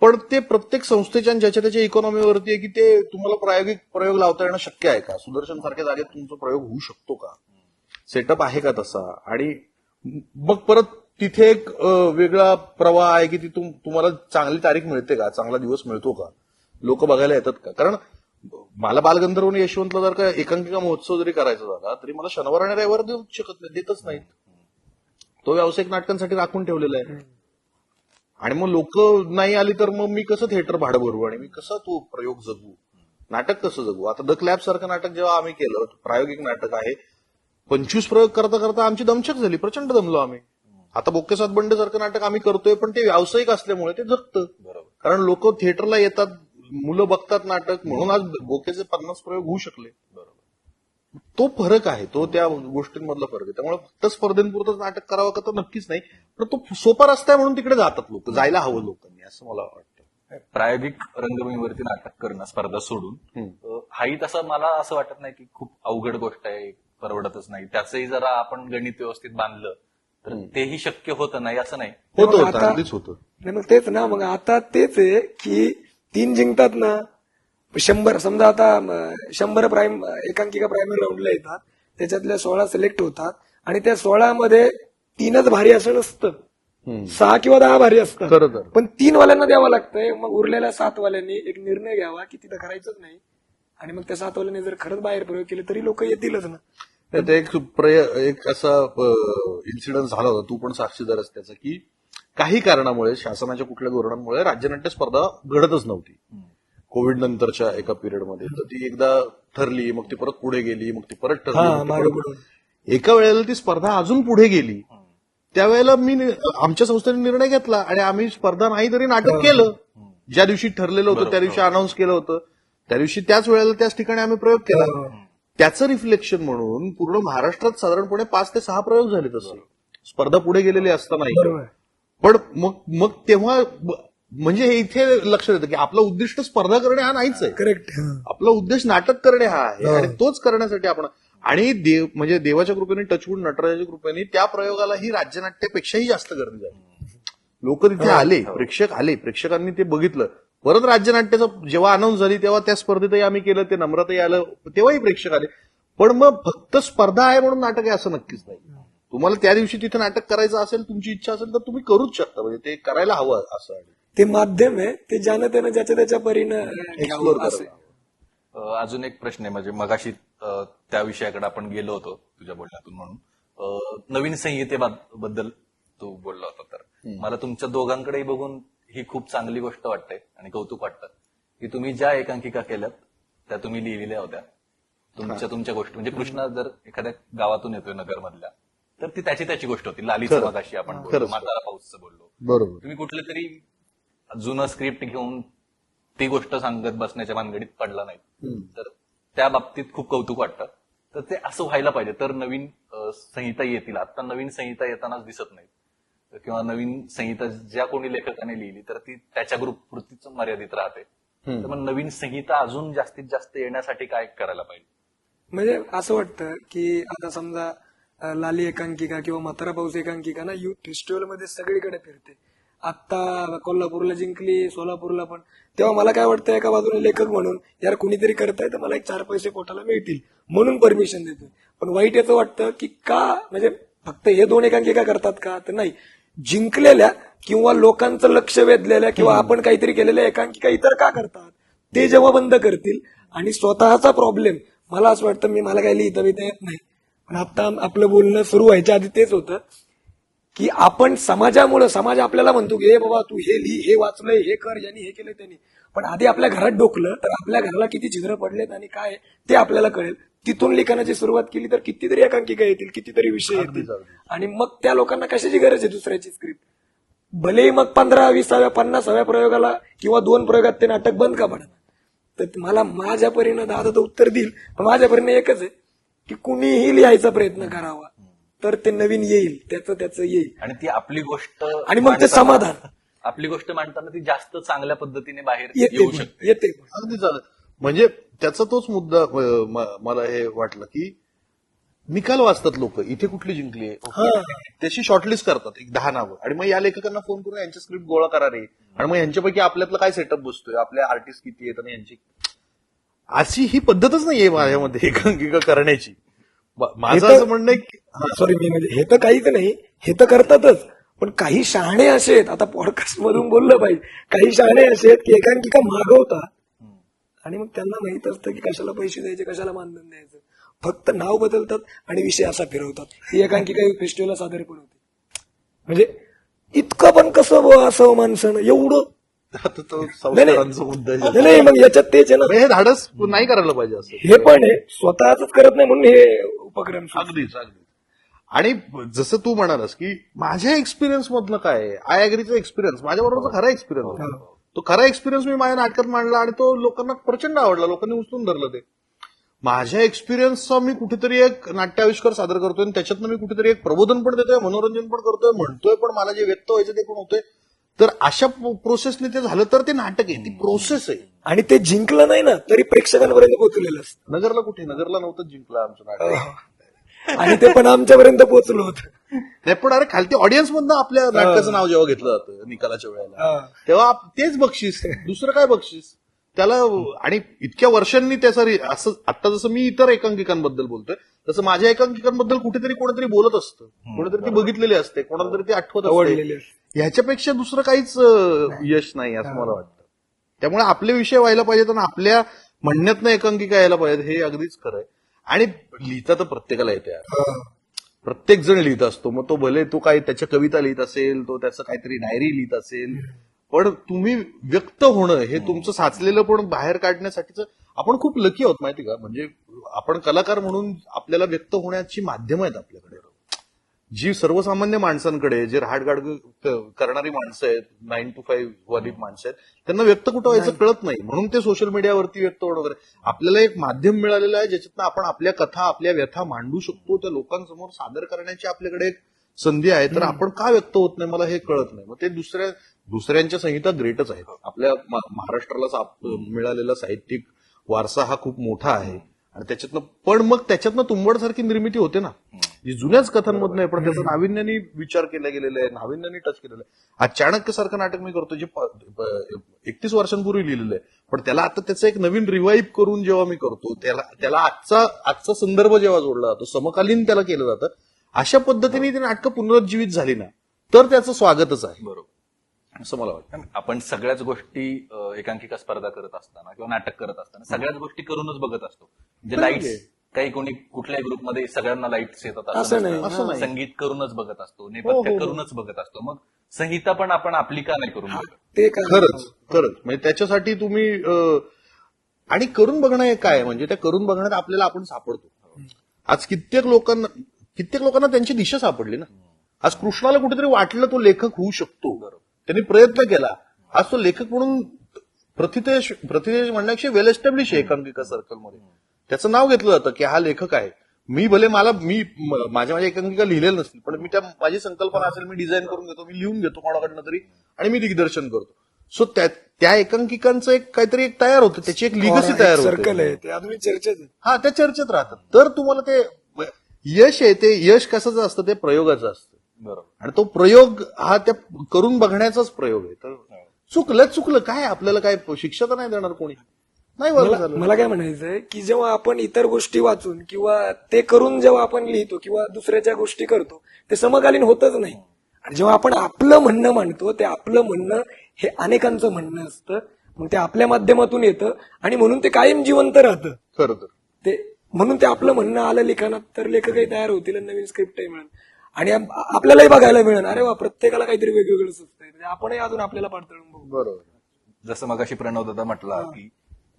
पण ते प्रत्येक संस्थेच्या ज्याच्या त्याच्या इकॉनॉमीवरती आहे की ते तुम्हाला प्रायोगिक प्रयोग लावता येणं शक्य आहे का, सुदर्शन सारख्या जागेत तुमचा प्रयोग होऊ शकतो का, सेटअप आहे का तसा. आणि मग परत तिथे एक वेगळा प्रवाह आहे की तुम्हाला चांगली तारीख मिळते का, चांगला दिवस मिळतो का, लोक बघायला येतात का. कारण मला बालगंधर्व यशवंतला जर का एकांकिका महोत्सव जरी करायचा झाला तरी मला शनिवार आणि रविवार देऊ शकत नाही, देतच नाहीत. तो व्यावसायिक नाटकांसाठी राखून ठेवलेला आहे. आणि मग लोक नाही आली तर मग मी कसं थिएटर भाडं भरू आणि मी कसं तो प्रयोग जगू, नाटक कसं जगू. आता द क्लॅब सारखं नाटक जेव्हा आम्ही केलं, प्रायोगिक नाटक आहे, 25 प्रयोग करता करता आमची दमछक झाली, प्रचंड दमलो आम्ही. आता बोक्के सात बंड सारखं नाटक आम्ही करतोय, पण ते व्यावसायिक असल्यामुळे ते जगतं. कारण लोक थिएटरला येतात, मुलं बघतात नाटक, म्हणून आज बोकेचे 50 प्रयोग होऊ शकले. तो फरक आहे, तो त्या गोष्टींमधला फरक आहे. त्यामुळे फक्त स्पर्धेंपुरतच नाटक करावं का तर नक्कीच नाही, पण तो सोपा रस्ता आहे म्हणून तिकडे जातात लोक, जायला हवं लोकांनी, असं मला वाटतं. प्रायोगिक रंगभूमीवरती नाटक करणं स्पर्धा सोडून हाही तसं मला असं वाटत नाही की खूप अवघड गोष्ट आहे, परवडतच नाही. त्याचंही जरा आपण गणित व्यवस्थित बांधलं तर तेही शक्य होतं, नाही असं नाही, होतं, अगदीच होतं. नाही मग तेच ना, मग आता तेच आहे की 3 जिंकतात ना, 100 समजा आता 100 एकांकिका प्रायमरी राऊंडला येतात, त्याच्यातल्या 16 सिलेक्ट होतात आणि त्या 16 मध्ये 3च भारी असं नसतं, 6 किंवा 10 भारी असतात. खरं तर पण 3 वाल्यांना द्यावं लागतंय. मग उरलेल्या 7 वाल्यांनी एक निर्णय घ्यावा की तिथं करायचंच नाही, आणि मग त्या 7 वाल्यांनी जर खरंच बाहेर प्रयोग केले तरी लोक येतीलच ना. ते एक असा इन्सिडेंट झाला होता, तू पण साक्षीदार आहेस त्याचा, की काही कारणामुळे शासनाच्या कुठल्या धोरणांमुळे राज्यनाट्य स्पर्धा घडतच नव्हती कोविड नंतरच्या एका पिरियडमध्ये. तर ती एकदा ठरली, मग ती परत पुढे गेली, मग ती परत ठरली. एका वेळेला ती स्पर्धा अजून पुढे गेली, त्यावेळेला आमच्या संस्थेने निर्णय घेतला आणि आम्ही स्पर्धा नाही तरी नाटक केलं. ज्या दिवशी ठरलेलं होतं त्या दिवशी अनाऊन्स केलं होतं, त्या दिवशी त्याच वेळेला त्याच ठिकाणी आम्ही प्रयोग केला. त्याचं रिफ्लेक्शन म्हणून पूर्ण महाराष्ट्रात साधारणपणे 5 ते 6 प्रयोग झाले तसे, स्पर्धा पुढे गेलेली असतानाही. बरोबर. पण मग तेव्हा म्हणजे हे इथे लक्षात येतं की आपलं उद्दिष्ट स्पर्धा करणे हा नाहीच आहे. करेक्ट. आपला उद्देश नाटक करणे हा आहे आणि तोच करण्यासाठी आपण आणि म्हणजे देवाच्या कृपेने, टचवूड नटराजाच्या कृपेने त्या प्रयोगालाही राज्यनाट्यापेक्षाही जास्त गर्दी झाली. लोक तिथे आले, प्रेक्षक आले, प्रेक्षकांनी ते बघितलं. परत राज्यनाट्याचं जेव्हा अनाऊन्स झाली तेव्हा त्या स्पर्धेतही आम्ही केलं, ते नम्रताही आलं, तेव्हाही प्रेक्षक आले. पण मग फक्त स्पर्धा आहे म्हणून नाटक आहे असं नक्कीच नाही. तुम्हाला त्या दिवशी तिथे नाटक करायचं असेल, तुमची इच्छा असेल तर तुम्ही करूच शकता. म्हणजे ते करायला हवं असं. ते माध्यम आहे, ते ज्यानं त्यानं ज्याच्या त्याच्या परीनं एक्सप्लोर असं. अजून एक प्रश्न आहे, म्हणजे मगाशी त्या विषयाकडे आपण गेलो होतो तुझ्या बोलण्यातून, म्हणून नवीन संहितेबद्दल तू बोलला होता. तर मला तुमच्या दोघांकडेही बघून ही खूप चांगली गोष्ट वाटते आणि कौतुक वाटतं की तुम्ही ज्या एकांकिका केल्यात त्या तुम्ही लिहिलेल्या होत्या. तुमच्या गोष्टी म्हणजे कृष्णा जर एखाद्या गावातून येतोय नगरमधल्या, तर ती त्याची गोष्ट होती. लालीचं मगाशी आपण बोललो, म्हातारा पाऊसचं बोललो. बरोबर. तुम्ही कुठलं तरी जुनं स्क्रिप्ट घेऊन ती गोष्ट सांगत बसण्याच्या भानगडीत पडला नाही. तर त्या बाबतीत खूप कौतुक वाटतं. तर ते असं व्हायला पाहिजे, तर नवीन संहिता येतील. आता नवीन संहिता येतानाच दिसत नाही, किंवा नवीन संहिता ज्या कोणी लेखकाने लिहिली तर ती त्याच्या ग्रुप पुरतीच मर्यादित राहते. तर मग नवीन संहिता अजून जास्तीत जास्त येण्यासाठी काय करायला पाहिजे? म्हणजे असं वाटतं की आता समजा लाली एकांकिका किंवा म्हातारा पाऊस एकांकिका ना युथ फेस्टिवलमध्ये सगळीकडे फिरते. आता कोल्हापूरला जिंकली, सोलापूरला पण. तेव्हा मला काय वाटतं, एका बाजूने लेखक म्हणून यार कुणीतरी करताय तर मला एक 4 पैसे पोटाला मिळतील म्हणून परमिशन देतोय. पण वाईट याचं वाटतं की का, म्हणजे फक्त हे 2 एकांकिका करतात का, तर नाही, जिंकलेल्या किंवा लोकांचं लक्ष वेधलेल्या किंवा आपण काहीतरी केलेल्या एकांकिका इतर का करतात, ते जेव्हा बंद करतील आणि स्वतःचा प्रॉब्लेम, मला असं वाटतं, मला काही लिहिता बिहिता येत नाही, पण आता आपलं बोलणं सुरू व्हायच्या आधी तेच होतं की आपण समाजामुळे, समाज आपल्याला म्हणतो की हे बाबा तू हे लिही, हे वाचलंय, हे कर, यांनी हे केलंय त्यांनी, पण आधी आपल्या घरात डोकलं तर आपल्या घराला किती छिद्र पडलेत आणि काय ते आपल्याला कळेल. तिथून लिखाणाची सुरुवात केली तर कितीतरी एकांकिका येतील, कितीतरी विषय येतील. आणि मग त्या लोकांना कशाची गरज आहे दुसऱ्याची स्क्रिप्ट? भलेही मग 15, 20, 50 प्रयोगाला किंवा 2 प्रयोगात ते नाटक बंद का पडणार? तर मला माझ्या परीनं दादा तर उत्तर देईल, पण माझ्या परीनं एकच आहे की कुणीही लिहायचा प्रयत्न करावा तर ते नवीन येईल, त्याचं येईल. आणि ती आपली गोष्ट, आणि मग ते समाधान, आपली गोष्ट मांडताना ती जास्त चांगल्या पद्धतीने बाहेर येते येऊ शकते. अगदी चालेल. म्हणजे त्याचा तोच मुद्दा मला हे वाटलं की निकाल वाचतात लोक, इथे कुठली जिंकली आहे त्याची शॉर्टलिस्ट करतात, एक 10 नावं, आणि मग या लेखकांना फोन करून यांचे स्क्रिप्ट गोळा करा रे, आणि मग यांच्यापैकी आपल्यातलं काय सेटअप बसतोय, आपल्या आर्टिस्ट किती आहेत आणि यांची, अशी ही पद्धतच नाहीये माझ्यामध्ये एकांकिका करण्याची. माझं असं म्हणणं आहे की सॉरी, मी म्हणजे हे तर काहीच नाही, हे तर करतातच, पण काही शहाणे असे आहेत, आता पॉडकास्ट मधून बोललं पाहिजे, काही शहाणे असे आहेत की एकांकिका मागवतात आणि मग त्यांना माहित असतं की कशाला पैसे द्यायचे, कशाला मानधन द्यायचं, फक्त नाव बदलतात आणि विषय असा फिरवतात. ही एकांकिका फेस्टिवलला सादर पण होते. म्हणजे इतकं पण कसं असं माणसानं एवढं संस्कारांचा मुद्दा नाही, मग याच्यात तेच आहे ना, हे धाडस नाही करायला पाहिजे असं. हे पण आहे, स्वतःच करत नाही म्हणून हे उपक्रम. अगदीच. आणि जसं तू म्हणालास की माझ्या एक्सपिरियन्स मधलं काय आहे, आय अॅग्रीचा एक्सपिरियन्स माझ्याबरोबरचा खरा एक्सपिरियन्स होता. तो खरा एक्सपिरियन्स मी माझ्या नाटकात मांडला आणि तो लोकांना प्रचंड आवडला, लोकांनी उचलून धरलं ते. माझ्या एक्सपिरियन्सचा मी कुठेतरी एक नाट्याविष्कार सादर करतोय आणि त्याच्यातनं मी कुठेतरी एक प्रबोधन पण देतोय, मनोरंजन पण करतोय, म्हणतोय पण मला जे व्यक्त व्हायचं ते पण होतंय. तर अशा प्रोसेसने ते झालं तर ते नाटक आहे, ती प्रोसेस आहे. आणि ते जिंकलं नाही ना तरी प्रेक्षकांपर्यंत पोहोचलेलं असतं. नगरला कुठे, नगरला नव्हतं जिंकलं आमचं नाटक, आणि ते पण आमच्यापर्यंत पोहोचलं होतं. नाही पण अरे खालती ऑडियन्स मधनं आपल्या नाटकाचं नाव जेव्हा घेतलं जातं निकालाच्या वेळेला, तेव्हा तेच बक्षीस, दुसरं काय बक्षीस त्याला. आणि इतक्या वर्षांनी त्याचा असं, आता जसं मी इतर एकांकिकांबद्दल बोलतोय तसं माझ्या एकांकिकांबद्दल कुठेतरी कोणीतरी बोलत असतं, कोणीतरी ती बघितलेली असते, कोणाला तरी ती आठवत असते. ह्याच्यापेक्षा दुसरं काहीच यश नाही असं मला वाटतं. त्यामुळे आपले विषय व्हायला पाहिजेत आणि आपल्या म्हणण्यातनं एकांकिका यायला पाहिजेत, हे अगदीच खरं आहे. आणि लिहिता तर प्रत्येकाला येते, प्रत्येक जण लिहित असतो. मग तो भले तो काय त्याच्या कविता लिहित असेल, तो त्याचं काहीतरी डायरी लिहित असेल, पण तुम्ही व्यक्त होणं हे तुमचं साचलेलं पण बाहेर काढण्यासाठीच आपण खूप लकी आहोत माहिती का. म्हणजे आपण कलाकार म्हणून आपल्याला व्यक्त होण्याची माध्यमं आहेत आपल्याकडे. जी सर्वसामान्य माणसांकडे जे रहाटगाड करणारी माणसं आहेत, 9 to 5 वाली माणसं आहेत, त्यांना व्यक्त कुठं व्हायचं कळत नाही, म्हणून ते सोशल मीडियावरती व्यक्त होणं वगैरे. आपल्याला एक माध्यम मिळालेलं आहे ज्याच्यातनं आपण आपल्या कथा, आपल्या व्यथा मांडू शकतो, त्या लोकांसमोर सादर करण्याची आपल्याकडे एक संधी आहे. तर आपण का व्यक्त होत नाही मला हे कळत नाही. मग ते दुसऱ्यांच्या संहिता ग्रेटच आहेत. आपल्या महाराष्ट्राला मिळालेला साहित्यिक वारसा हा खूप मोठा आहे आणि त्याच्यातनं तुंबडसारखी निर्मिती होते ना, जी जुन्याच कथांमधून आहे, पण त्याचा नाविन्याने विचार केला गेलेला आहे, नाविन्याने टच केलेलं आहे. आज चाणक्यसारखं नाटक मी करतो जे 31 वर्षांपूर्वी लिहिलेलं आहे, पण त्याला आता त्याचं एक नवीन रिवाईव्ह करून जेव्हा मी करतो, त्याला आजचा संदर्भ जेव्हा जोडला जातो, समकालीन त्याला केलं जातं, अशा पद्धतीने ती नाटकं पुनरुज्जीवित झाली ना तर त्याचं स्वागतच आहे. बरोबर, असं मला वाटतं. आपण सगळ्याच गोष्टी एकांकिका स्पर्धा करत असताना किंवा नाटक करत असताना सगळ्याच गोष्टी करूनच बघत असतो. म्हणजे लाईट्स काही कोणी कुठल्याही ग्रुपमध्ये सगळ्यांना लाईट्स येतात असं असं नाही. नसतं. संगीत करूनच बघत असतो, नेपथ्य करूनच बघत असतो. मग संहिता पण आपण आपली का नाही करून बघत? ते खरंच म्हणजे त्याच्यासाठी तुम्ही आणि करून बघणं हे काय म्हणजे त्या करून बघण्यात आपल्याला आपण सापडतो. आज कित्येक लोकांना त्यांची दिशा सापडली ना. आज कृष्णाला कुठेतरी वाटलं तो लेखक होऊ शकतो, त्यांनी प्रयत्न केला, आज तो लेखक म्हणून प्रथितेश म्हणण्यापेक्षा वेल एस्टॅब्लिश आहे एकांकिका सर्कलमध्ये. त्याचं नाव घेतलं जातं की हा लेखक आहे. मी माझ्या एकांकिका लिहिलेल्या नसतील, पण मी माझी संकल्पना असेल, मी डिझाईन करून घेतो, मी लिहून घेतो कोणाकडनं तरी आणि मी दिग्दर्शन करतो. सो त्या एकांकिकांचं एक काहीतरी एक तयार होतं, त्याची एक लिगसी तयार होते. सर्कल आहे ते अजून चर्चेत आहे. हा, त्या चर्चेत राहतात. तर तुम्हाला ते यश आहे, ते यश कशाचं असतं, ते प्रयोगाचं असतं. बरोबर. आणि तो प्रयोग हा त्या करून बघण्याचाच प्रयोग आहे. तर चुकलं काय, आपल्याला काय शिक्षा तर नाही देणार कोणी, नाही बरं झालं. मला काय म्हणायचंय की जेव्हा आपण इतर गोष्टी वाचून किंवा ते करून जेव्हा आपण लिहितो किंवा दुसऱ्याच्या गोष्टी करतो, ते समकालीन होतच नाही. आणि जेव्हा आपण आपलं म्हणणं मांडतो, ते आपलं म्हणणं हे अनेकांचं म्हणणं असतं, मग ते आपल्या माध्यमातून येतं आणि म्हणून ते कायम जिवंत राहतं. खरं तर ते म्हणून ते आपलं म्हणणं आलं लिखाणात तर लेखकही तयार होतील आणि नवीन स्क्रिप्टही मिळेल आणि आपल्यालाही बघायला मिळेल. अरे वा, प्रत्येकाला काहीतरी वेगवेगळं सुचतंय, म्हणजे आपणही अजून आपल्याला पाडतळून बघू. बरोबर. जसं मगाशी प्रणव दादा म्हटला की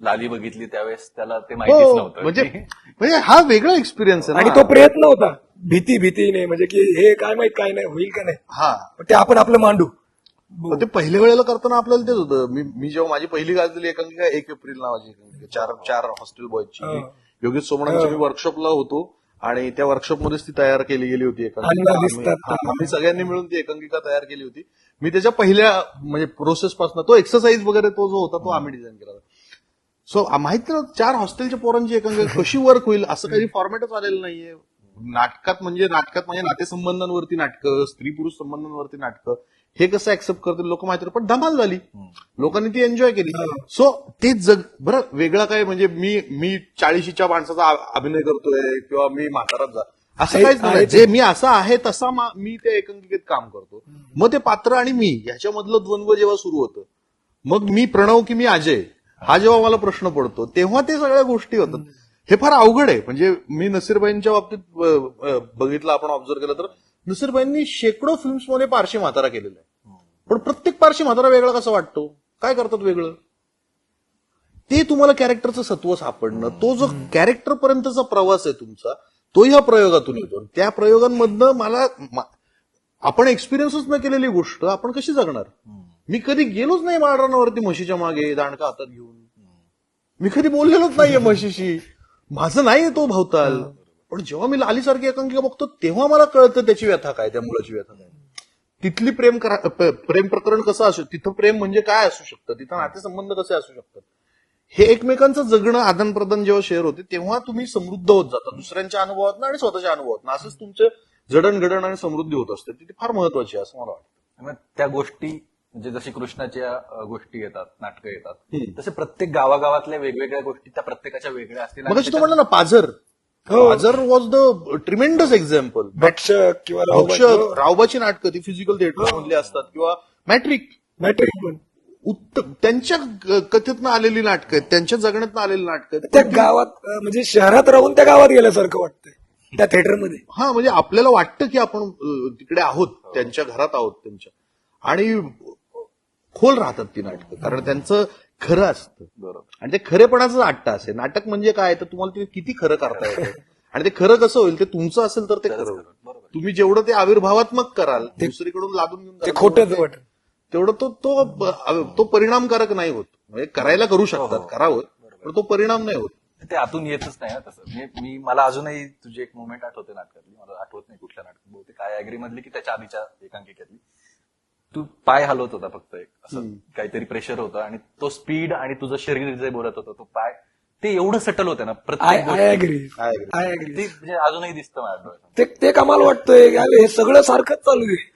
लाली बघितली त्यावेळेस त्याला ते माहितीच नव्हतं. म्हणजे हा वेगळा एक्सपिरियन्स आहे आणि ना. तो प्रयत्न होता भीती नाही, म्हणजे की हे काय माहित काय नाही होईल का नाही, हा, पण ते आपण आपलं मांडू. पण ते पहिल्या वेळेला करताना आपल्याला तेच होतं. मी जेव्हा माझी पहिली गाजलेली एकांकिका 1 एप्रिल नावाची एकांकिका, चार हॉस्टेल बॉयची, योगेश सोमणांची मी वर्कशॉपला होतो आणि त्या वर्कशॉपमध्येच ती तयार केली गेली होती एकांकिका. आम्ही सगळ्यांनी मिळून ती एकांकिका तयार केली होती. मी त्याच्या पहिल्या म्हणजे प्रोसेस पासून तो एक्सरसाइज वगैरे तो जो होता तो आम्ही डिझाईन केला. सो माहिती ना, 4 हॉस्टेलच्या पोरांची एकांकिका कशी वर्क होईल असं काही फॉर्मॅटच आलेलं नाहीये. नाटकात म्हणजे नातेसंबंधांवरती नाटकं, स्त्री पुरुष संबंधांवरती नाटकं, हे कसं ऍक्सेप्ट करतील लोक माहिती, पण धमाल झाली, लोकांनी ती एन्जॉय केली. सो ते जग बरं वेगळं काय म्हणजे मी 40च्या माणसाचा अभिनय करतोय किंवा मी म्हाताराचा असं काहीच नाही. जे मी असा आहे तसा मी त्या एकांकिकेत काम करतो. मग ते पात्र आणि मी ह्याच्यामधलं द्वंद्व जेव्हा सुरू होतं, मग मी प्रणव की मी अजय, हा जेव्हा मला प्रश्न पडतो तेव्हा ते सगळ्या गोष्टी होतात. हे फार अवघड आहे. म्हणजे मी नसीरबाईंच्या बाबतीत बघितलं, आपण ऑब्झर्व केलं तर नसीरबाईंनी शेकडो फिल्म्समध्ये पारशी म्हातारा केलेला आहे, पण प्रत्येक पारशी म्हातारा वेगळा कसा वाटतो, काय करतात वेगळं, ते तुम्हाला कॅरेक्टरचं सत्व सापडणं, तो जो कॅरेक्टर पर्यंतचा प्रवास आहे तुमचा, तो ह्या प्रयोगातून येतो. त्या प्रयोगांमधनं आपण एक्सपिरियन्सच न केलेली गोष्ट आपण कशी जगणार. मी कधी गेलोच नाही माळरानावरती म्हशीच्या मागे दांडका हातात घेऊन, मी कधी बोललेलोच नाहीये म्हशीशी, माझं नाही तो भावताल. पण जेव्हा मी लालीसारखी एकांकिका बघतो तेव्हा मला कळतं त्याची व्यथा काय, त्या मुलाची व्यथा काय, तिथली प्रेम प्रकरण कसं असू, तिथं प्रेम म्हणजे काय असू शकतं, तिथं नातेसंबंध कसे असू शकतात, हे एकमेकांचं जगणं, आदान प्रदान जेव्हा शेअर होते तेव्हा तुम्ही समृद्ध होत जाता, दुसऱ्यांच्या अनुभवातनं आणि स्वतःच्या अनुभवातनं. असंच तुमचं जडणघडण आणि समृद्धी होत असते. ती फार महत्वाची आहे असं मला वाटतं. त्या गोष्टी म्हणजे जशी कृष्णाच्या गोष्टी येतात, नाटकं येतात, तसे प्रत्येक गावागावातल्या वेगवेगळ्या गोष्टी त्या प्रत्येकाच्या वेगळ्या असतील. मग तो म्हणलं ना पाझर वॉज द ट्रिमेंडस एक्झाम्पल. भक्षक किंवा रावबाची नाटकं ती फिजिकल थिएटर मधली असतात किंवा मॅट्रिक पण उत्तम त्यांच्या कथेतनं आलेली नाटकं, त्यांच्या जगण्यातनं आलेली नाटकं, त्या गावात म्हणजे शहरात राहून त्या गावात गेल्यासारखं वाटतंय त्या थिएटरमध्ये. हा, म्हणजे आपल्याला वाटतं की आपण तिकडे आहोत, त्यांच्या घरात आहोत त्यांच्या, आणि खोल राहतात ती नाटकं, कारण त्यांचं खरं असतं. बरोबर. आणि ते खरेपणाचं नाट्य असेल. नाटक म्हणजे काय तर तुम्हाला ते किती खरं करता येतं आणि ते खरं कसं होईल, ते तुमचं असेल तर ते खरं होईल. तुम्ही जेवढं ते आविर्भावात्मक कराल, दुसरीकडून लादून घेऊन ते कराल, खोटंच वाटत. तेवढं तो परिणामकारक नाही होत. म्हणजे करायला करू शकतात, करावं, पण तो परिणाम नाही होत. ते आतून येतच नाही ना तसं. मी मला अजूनही तुझी एक मुवमेंट आठवते नाटकातली, मला आठवत नाही कुठल्या नाटकात, बहुतेक काय ऍग्री मधली की त्याच्या आधीच्या एकांकिकेतली. तू पाय हलवत होता फक्त एक असं काहीतरी प्रेशर होतं, आणि तो स्पीड आणि तुझं शरीर जे बोलत होतं, तो पाय, ते एवढं सटल होतं ना प्रत्येक आय अग्री. गोष्टी. ते म्हणजे अजूनही दिसतं माझ्या डोळ्यात. ते कमाल वाटतोय की अरे हे सगळं सारखंच चालू आहे.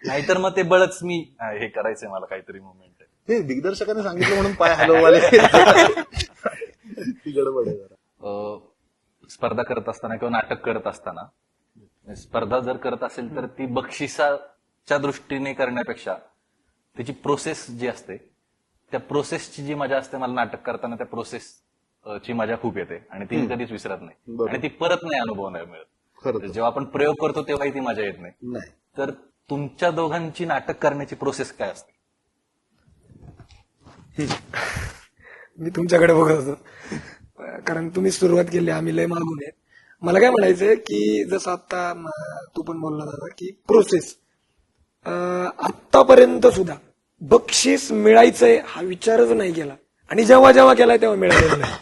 नाहीतर मग ते बळच मी हे करायचंय, मला काहीतरी मुवमेंट आहे. ते दिग्दर्शकाने सांगितलं म्हणून पाय हलववाले ती गडबड आहे जरा. स्पर्धा करत असताना किंवा नाटक करत असताना, स्पर्धा जर करत असेल तर ती बक्षिसाच्या दृष्टीने करण्यापेक्षा त्याची प्रोसेस जी असते, त्या प्रोसेसची जी मजा असते, मला नाटक करताना त्या प्रोसेस ची मजा खूप येते आणि ती मी कधीच विसरत नाही, आणि ती परत नाही अनुभव नाही मिळत. खरं जेव्हा आपण प्रयोग करतो तेव्हाही ती मजा येत नाही. नाही. तर तुमच्या दोघांची नाटक करण्याची प्रोसेस काय असते? मी तुमच्याकडे बघत होतो, कारण तुम्ही सुरुवात केली, आम्ही लय मागून आहेत. मला काय म्हणायचंय की जसं आता तू पण बोलला दादा की प्रोसेस, आतापर्यंत सुद्धा बक्षीस मिळायचंय हा विचारच नाही केला, आणि जेव्हा जेव्हा केलाय तेव्हा मिळालेलं नाही.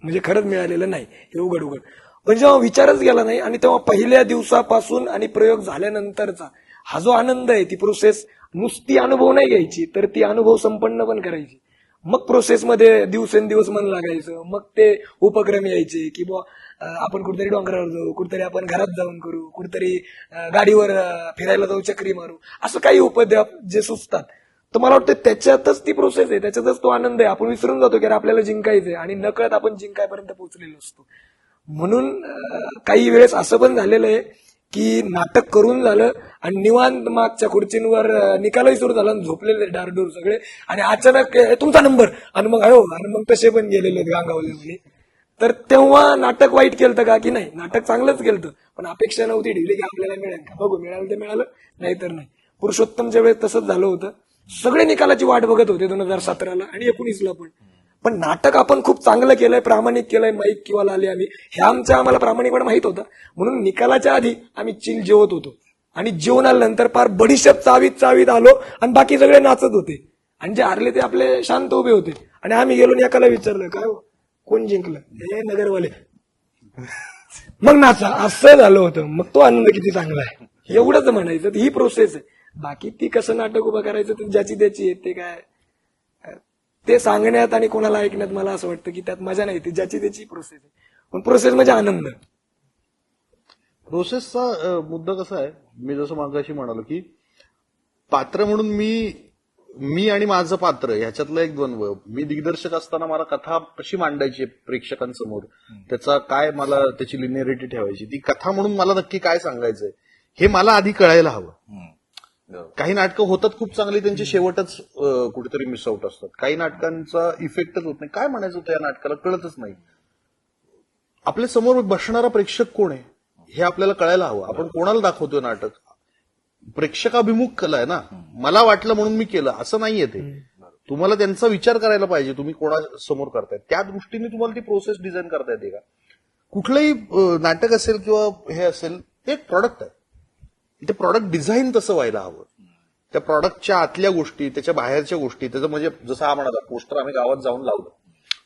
म्हणजे खरंच मिळालेलं नाही हे उघड उघड. पण जेव्हा विचारच गेला नाही, आणि तेव्हा पहिल्या दिवसापासून आणि प्रयोग झाल्यानंतरचा हा जो आनंद आहे, ती प्रोसेस नुसती अनुभव नाही घ्यायची, तर ती अनुभव संपन्न पण करायची. मग प्रोसेसमध्ये दिवसेंदिवस मन लागायचं, मग ते उपक्रम यायचे की बुवा आपण कुठेतरी डोंगरावर जाऊ, कुठेतरी आपण घरात जाऊन करू, कुठेतरी गाडीवर फिरायला जाऊ, चक्री मारू, असं काही उपद्रव जे सुचतात. तर मला वाटतं त्याच्यातच ती प्रोसेस आहे, त्याच्यातच तो आनंद आहे. आपण विसरून जातो की आपल्याला जिंकायचंय, आणि नकळत आपण जिंकायपर्यंत पोहोचलेलो असतो. म्हणून काही वेळेस असं पण झालेलं आहे की नाटक करून झालं आणि निवांत मागच्या खुर्चींवर निकालही सुरू झाला, झोपलेले डारडूर सगळे, आणि अचानक तुमचा नंबर, आणि मग आणि मग तसे पण गेलेले गांगावले म्हणे. तर तेव्हा नाटक वाईट केलं का? की नाही, नाटक चांगलंच केलं, पण अपेक्षा नव्हती ठेवली की आपल्याला मिळेल का. बघू, मिळालं ते मिळालं, नाहीतर नाही. पुरुषोत्तमच्या वेळेस तसंच झालं होतं. सगळे निकालाची वाट बघत होते 2017ला आणि 19ला पण नाटक आपण खूप चांगलं केलंय, प्रामाणिक केलंय. माईक किंवा लाले आम्ही हे आम्हाला प्रामाणिकपणे माहित होतं, म्हणून निकालाच्या आधी आम्ही चिल जेवत होतो, आणि जेवण आल्यानंतर फार बडीशेप चावीत आलो, आणि बाकी सगळे नाचत होते, आणि जे हारले ते आपले शांत उभे होते. आणि आम्ही गेलो आणि एकाला विचारलं, काय हो, कोण जिंकलं? हे नगरवाले. मग नाचा, असं झालं होतं. मग तो आनंद किती चांगला आहे एवढंच म्हणायचं. ही प्रोसेस आहे. बाकी ती कसं नाटक उभं करायचं ते ज्याची त्याची आहे, ते काय ते सांगण्यात आणि कोणाला ऐकण्यात मला असं वाटतं की त्यात मजा नाही, ती ज्याची त्याची प्रोसेस आहे. पण प्रोसेस म्हणजे आनंद. प्रोसेसचा मुद्दा कसा आहे, मी जसं मागाशी म्हणालो की पात्र म्हणून मी आणि माझं पात्र ह्याच्यातलं एक द्वंद्व. मी दिग्दर्शक असताना मला कथा कशी मांडायची प्रेक्षकांसमोर, त्याचा काय मला त्याची लिनिअरिटी ठेवायची, ती कथा म्हणून मला नक्की काय सांगायचंय हे मला आधी कळायला हवं. काही नाटकं होतात खूप चांगली, त्यांचे शेवटच कुठेतरी मिस आउट असतात. काही नाटकांचा इफेक्टच होत नाही. काय म्हणायचं होतं या नाटकाला कळतच नाही. आपल्या समोर बसणारा प्रेक्षक कोण आहे हे आपल्याला कळायला हवं. आपण कोणाला दाखवतोय नाटक, प्रेक्षकाभिमुख कला आहे ना. मला वाटलं म्हणून मी केलं असं नाहीये. ते तुम्हाला त्यांचा विचार करायला पाहिजे, तुम्ही कोणासमोर करताय त्या दृष्टीने तुम्हाला ती प्रोसेस डिझाईन करता येते का. कुठलंही नाटक असेल किंवा हे असेल, ते एक प्रॉडक्ट आहे. ते प्रॉडक्ट डिझाईन तसं व्हायला हवं. त्या प्रॉडक्टच्या आतल्या गोष्टी, त्याच्या बाहेरच्या गोष्टी, त्याचं म्हणजे जसं हा म्हणाला पोस्टर आम्ही गावात जाऊन लावलं,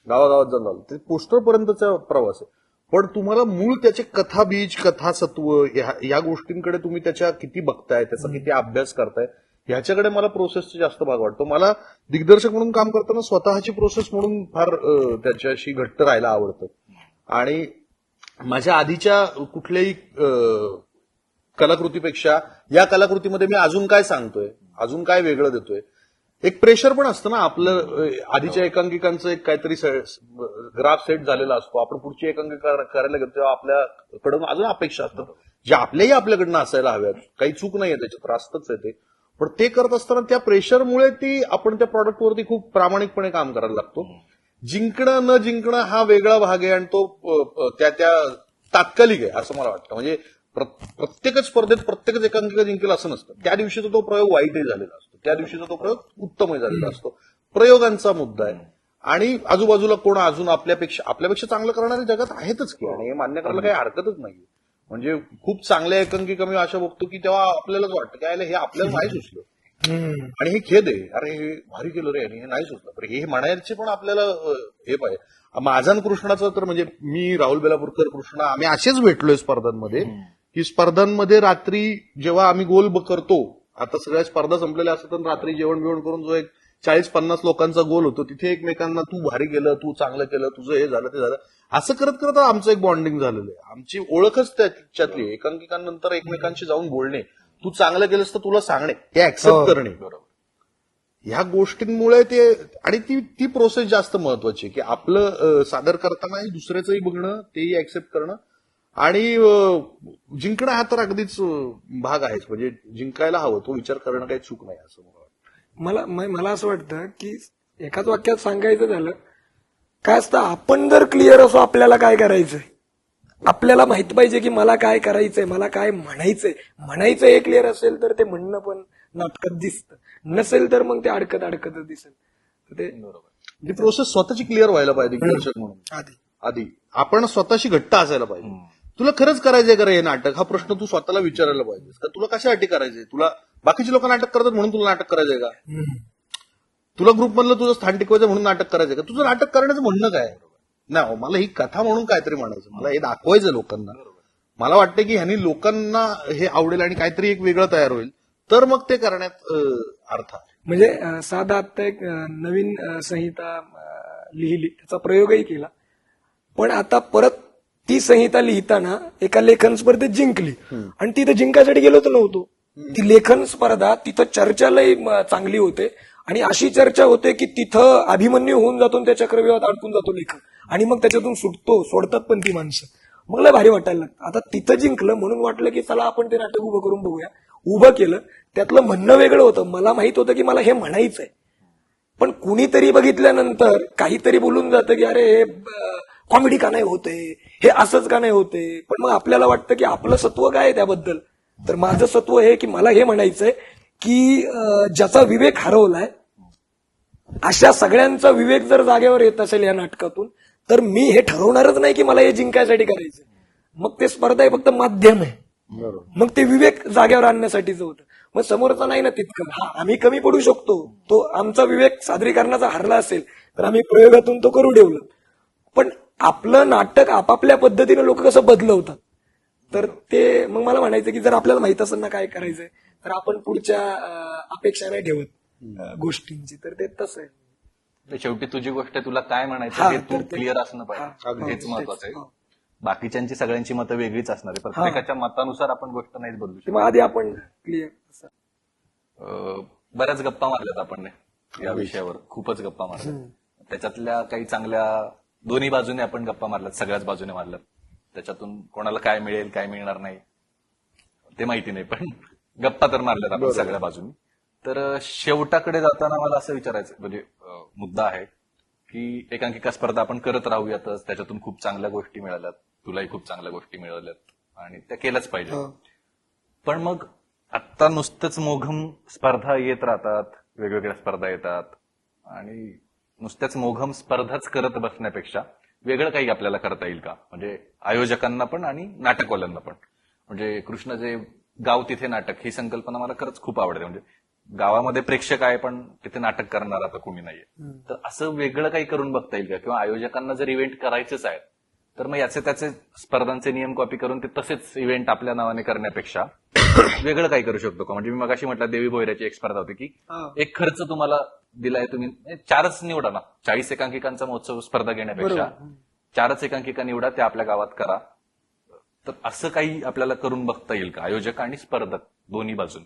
गावागावात जाऊन लावलं, ते पोस्टर पर्यंतचा प्रवास आहे. पण तुम्हाला मूळ त्याचे कथाबीज, कथासत्व या गोष्टींकडे तुम्ही त्याच्या किती बघताय, त्याचा किती अभ्यास करताय, ह्याच्याकडे मला प्रोसेसचा जास्त भाग वाटतो. मला दिग्दर्शक म्हणून काम करताना स्वतःची प्रोसेस म्हणून फार त्याच्याशी घट्ट राहायला आवडतं. आणि माझ्या आधीच्या कुठल्याही कलाकृतीपेक्षा या कलाकृतीमध्ये मी अजून काय सांगतोय, अजून काय वेगळं देतोय. एक प्रेशर पण असतं ना आपलं. आधीच्या एकांकिकांचं एक काहीतरी ग्राफ सेट झालेला असतो, आपण पुढची एकांकिका करायला गेलो तेव्हा आपल्याकडून अजून अपेक्षा असतात ज्या आपल्याकडनं असायला हव्यात. काही चूक नाहीये त्याच्यात, रास्तच आहे ते. पण ते करत असताना त्या प्रेशरमुळे ती आपण त्या प्रॉडक्टवरती खूप प्रामाणिकपणे काम करायला लागतो. जिंकणं न जिंकणं हा वेगळा भाग आहे, आणि तो त्या तात्कालिक आहे असं मला वाटतं. म्हणजे प्रत्येकच स्पर्धेत प्रत्येकच एकांकिका जिंकेल असं नसतं. त्या दिवशीचा तो प्रयोग वाईटही झालेला असतो, त्या दिवशीचा तो प्रयोग उत्तमही झालेला असतो. प्रयोगांचा मुद्दा आहे. आणि आजूबाजूला कोण अजून आपल्यापेक्षा चांगलं करणारे जगात आहेतच की, आणि हे मान्य करायला काही हरकतच नाही. म्हणजे खूप चांगल्या एकांकिका मी अशा बघतो की तेव्हा आपल्यालाच वाटतं की हे आपल्याला नाही सुचलं आणि हे खेद आहे, अरे हे भारी केलं रे, आणि हे नाही सुचलं. पण हे म्हणायचे पण आपल्याला हे पाहिजे. माझा आणि कृष्णाचं तर म्हणजे मी, राहुल बेलापूरकर, कृष्णा, आम्ही असेच भेटलोय स्पर्धांमध्ये की स्पर्धांमध्ये रात्री जेव्हा आम्ही गोल करतो, आता सगळ्या स्पर्धा संपलेल्या असतात, रात्री जेवण बिवण करून जो एक 40-50 लोकांचा गोल होतो, तिथे एकमेकांना तू भारी केलं, तू चांगलं केलं, तुझं हे झालं ते झालं, असं करत करत आमचं एक बॉन्डिंग झालेलं आहे. आमची ओळखच त्याच्यातली एकांकिकांनंतर एकमेकांशी जाऊन बोलणे, तू चांगलं केलंस तर तुला सांगणे, हे ऍक्सेप्ट करणे, ह्या गोष्टींमुळे ते, आणि ती प्रोसेस जास्त महत्वाची, की आपलं सादर करतानाही दुसऱ्याचंही बघणं, तेही ऍक्सेप्ट करणं, आणि जिंकणं हा तर अगदीच भाग आहेच. म्हणजे जिंकायला हवं, तो विचार करणं काही चूक नाही असं मला वाटतं. मला असं वाटतं की एकाच वाक्यात सांगायचं झालं काय असतं, आपण जर क्लिअर असो आपल्याला काय करायचंय, आपल्याला माहित पाहिजे की मला काय करायचंय, मला काय म्हणायचंय हे क्लिअर असेल तर ते म्हणणं पण नाटकात दिसतं, नसेल तर मग ते अडकत दिसेल. ते ती प्रोसेस स्वतःची क्लिअर व्हायला पाहिजे दर्शक म्हणून. आधी आपण स्वतःशी घट्ट असायला पाहिजे. तुला खरंच करायचंय का रे हे नाटक, हा प्रश्न तू स्वतःला विचारायला पाहिजेस. का तुला कशासाठी करायचंय, तुला बाकीची लोक नाटक करतात म्हणून तुला नाटक करायचंय का, तुला ग्रुपमधलं तुझं स्थान टिकवायचं म्हणून नाटक करायचंय का, तुझं नाटक करण्याचं म्हणणं काय नाही, मला ही कथा म्हणून काहीतरी म्हणायचं, मला हे दाखवायचं लोकांना, मला वाटतं की ह्यांनी लोकांना हे आवडेल आणि काहीतरी एक वेगळं तयार होईल, तर मग ते करण्यात अर्थ आहे. म्हणजे साधा आता एक नवीन संहिता लिहिली, त्याचा प्रयोगही केला, पण आता परत ती संहिता लिहिताना एका लेखन स्पर्धेत जिंकली, आणि तिथं जिंकायसाठी गेलोच नव्हतो. ती लेखन स्पर्धा, तिथं चर्चालाही चांगली होते, आणि अशी चर्चा होते की तिथं अभिमन्यू होऊन जातो, त्या चक्रव्यूहात अडकून जातो लेखक, आणि मग त्याच्यातून सोडतात पण ती माणसं. मग लय भारी वाटायला लागतं. आता तिथं जिंकलं म्हणून वाटलं की चला आपण ते नाटक उभं करून बघूया. उभं केलं, त्यातलं म्हणणं वेगळं होतं. मला माहित होतं की मला हे म्हणायचंय, पण कुणीतरी बघितल्यानंतर काहीतरी बोलून जातं की अरे हे कॉमेडी का नाही होते, हे असंच का नाही होते. पण मग आपल्याला वाटतं की आपलं सत्व काय आहे त्याबद्दल. तर माझं सत्व हे की मला हे म्हणायचंय की ज्याचा विवेक हरवलाय, अशा सगळ्यांचा विवेक जर जागेवर येत असेल या नाटकातून, तर मी हे ठरवणारच नाही की मला हे जिंकायसाठी करायचं. मग ते स्पर्धा हे फक्त माध्यम आहे, मग ते विवेक जागेवर आणण्यासाठीच होतं. मग समोरचा नाही ना तितकं, हा आम्ही कमी पडू शकतो, तो आमचा विवेक सादरीकरणाचा हरला असेल तर आम्ही प्रयोगातून तो करू डेव्हलप. पण आपलं नाटक आपापल्या पद्धतीने लोक कसं बदलवतात, तर ते मग मला म्हणायचं की जर आपल्याला माहित असेल ना काय करायचंय, तर आपण पुढच्या अपेक्षा नाही ठेवत गोष्टींची, तर ते तसं आहे. तर शेवटी तुझी गोष्ट, तुला काय म्हणायचं हे तू क्लिअर असणं पाहिजे, हेच महत्वाचं आहे. बाकीच्यांची सगळ्यांची मतं वेगळीच असणार आहे, प्रत्येकाच्या मतानुसार आपण गोष्ट नाहीच बदलू शकतो. मग आधी आपण क्लिअर. बऱ्याच गप्पा मारल्यात आपण या विषयावर, खूपच गप्पा मारल्यात. त्याच्यातल्या काही चांगल्या दोन्ही बाजूने आपण गप्पा मारल्यात, सगळ्याच बाजूने मारल्यात. त्याच्यातून कोणाला काय मिळेल काय मिळणार नाही ते माहिती नाही, पण गप्पा तर मारल्यात आपण सगळ्या बाजूने. तर शेवटाकडे जाताना मला असं विचारायचं, म्हणजे मुद्दा आहे की एकांकिका स्पर्धा आपण करत राहूयातच, त्याच्यातून खूप चांगल्या गोष्टी मिळाल्यात, तुलाही खूप चांगल्या गोष्टी मिळाल्यात आणि त्या केल्याच पाहिजे. पण मग आता नुसतंच मोघम स्पर्धा येत राहतात, वेगवेगळ्या स्पर्धा येतात, आणि नुसत्याच मोघम स्पर्धाच करत बसण्यापेक्षा वेगळं काही आपल्याला करता येईल का, म्हणजे आयोजकांना पण आणि नाटकवाल्यांना पण. म्हणजे कृष्ण जे गाव तिथे नाटक, ही संकल्पना मला खरंच खूप आवडते. म्हणजे गावामध्ये प्रेक्षक आहे पण तिथे नाटक करणार आता कोणी नाहीये, तर असं वेगळं काही करून बघता येईल का, किंवा आयोजकांना जर इव्हेंट करायचेच आहेत तर मग याचे त्याचे स्पर्धांचे नियम कॉपी करून ते तसेच इव्हेंट आपल्या नावाने करण्यापेक्षा वेगळं काही करू शकतो का. म्हणजे मी मगाशी म्हटलं देवी भोयऱ्याची एक स्पर्धा होती की एक खर्च तुम्हाला दिलाय, तुम्ही 4च निवडा ना, 40 एकांकिकांचा महोत्सव स्पर्धा घेण्यापेक्षा 4च एकांकिका निवडा, त्या आपल्या गावात करा. तर असं काही आपल्याला करून बघता येईल का, आयोजक आणि स्पर्धक दोन्ही बाजून.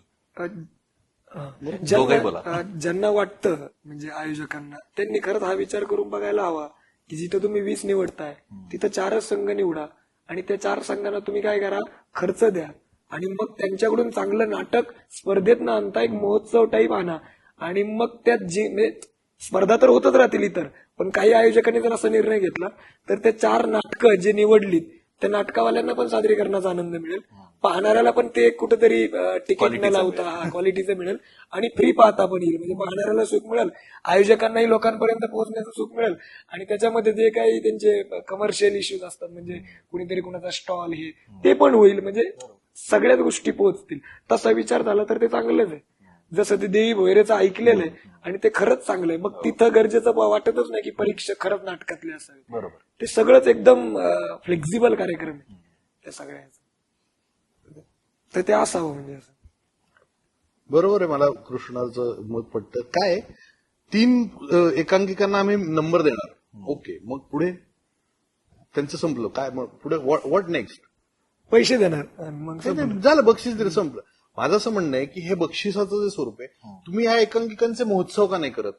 ज्यांना वाटतं म्हणजे आयोजकांना, त्यांनी खरंच हा विचार करून बघायला हवा की जिथं तुम्ही 20 निवडताय तिथं 4च संघ निवडा, आणि त्या 4 संघांना तुम्ही काय करा, खर्च द्या, आणि मग त्यांच्याकडून चांगलं नाटक स्पर्धेत ना आणता एक महोत्सव टाईप आणा, आणि मग त्यात स्पर्धा तर होतच राहतील इतर, पण काही आयोजकांनी जर असा निर्णय घेतला तर त्या 4 नाटकं जे निवडलीत त्या नाटकावाल्यांना पण सादरीकरणाचा आनंद मिळेल, पाहणाऱ्याला पण ते कुठेतरी तिकीट न लावता क्वालिटीचं मिळेल आणि फ्री पाहता पण येईल. म्हणजे पाहणाऱ्याला सुख मिळेल, आयोजकांनाही लोकांपर्यंत पोहोचण्याचं सुख मिळेल आणि त्याच्यामध्ये जे काही त्यांचे कमर्शियल इश्यूज असतात म्हणजे कुणीतरी कुणाचा स्टॉल हे ते पण होईल. म्हणजे सगळ्याच गोष्टी पोहोचतील. तसा विचार झाला तर ते चांगलंच आहे. जसं ते देवी भोयरेचं ऐकलेलं आहे आणि ते खरंच चांगलं आहे. मग तिथं गरजेचं वाटतच नाही की परीक्षा खरंच नाटकातले असावे. बरोबर. ते सगळंच एकदम फ्लेक्झिबल कार्यक्रम आहे त्या सगळ्याचं. तर ते असावं म्हणजे असं. बरोबर आहे. मला कृष्णाचं मत पटतं. काय 3 एकांकिकांना आम्ही नंबर देणार. ओके, मग पुढे त्यांचं संपलं. काय मग पुढे व्हॉट नेक्स्ट? पैसे देणार आणि मग संपलं. झालं, बक्षीस दिलं, संपलं. माझं असं म्हणणं आहे की हे बक्षिसाचं जे स्वरूप आहे, तुम्ही ह्या एकांकिकांचे महोत्सव का नाही करत?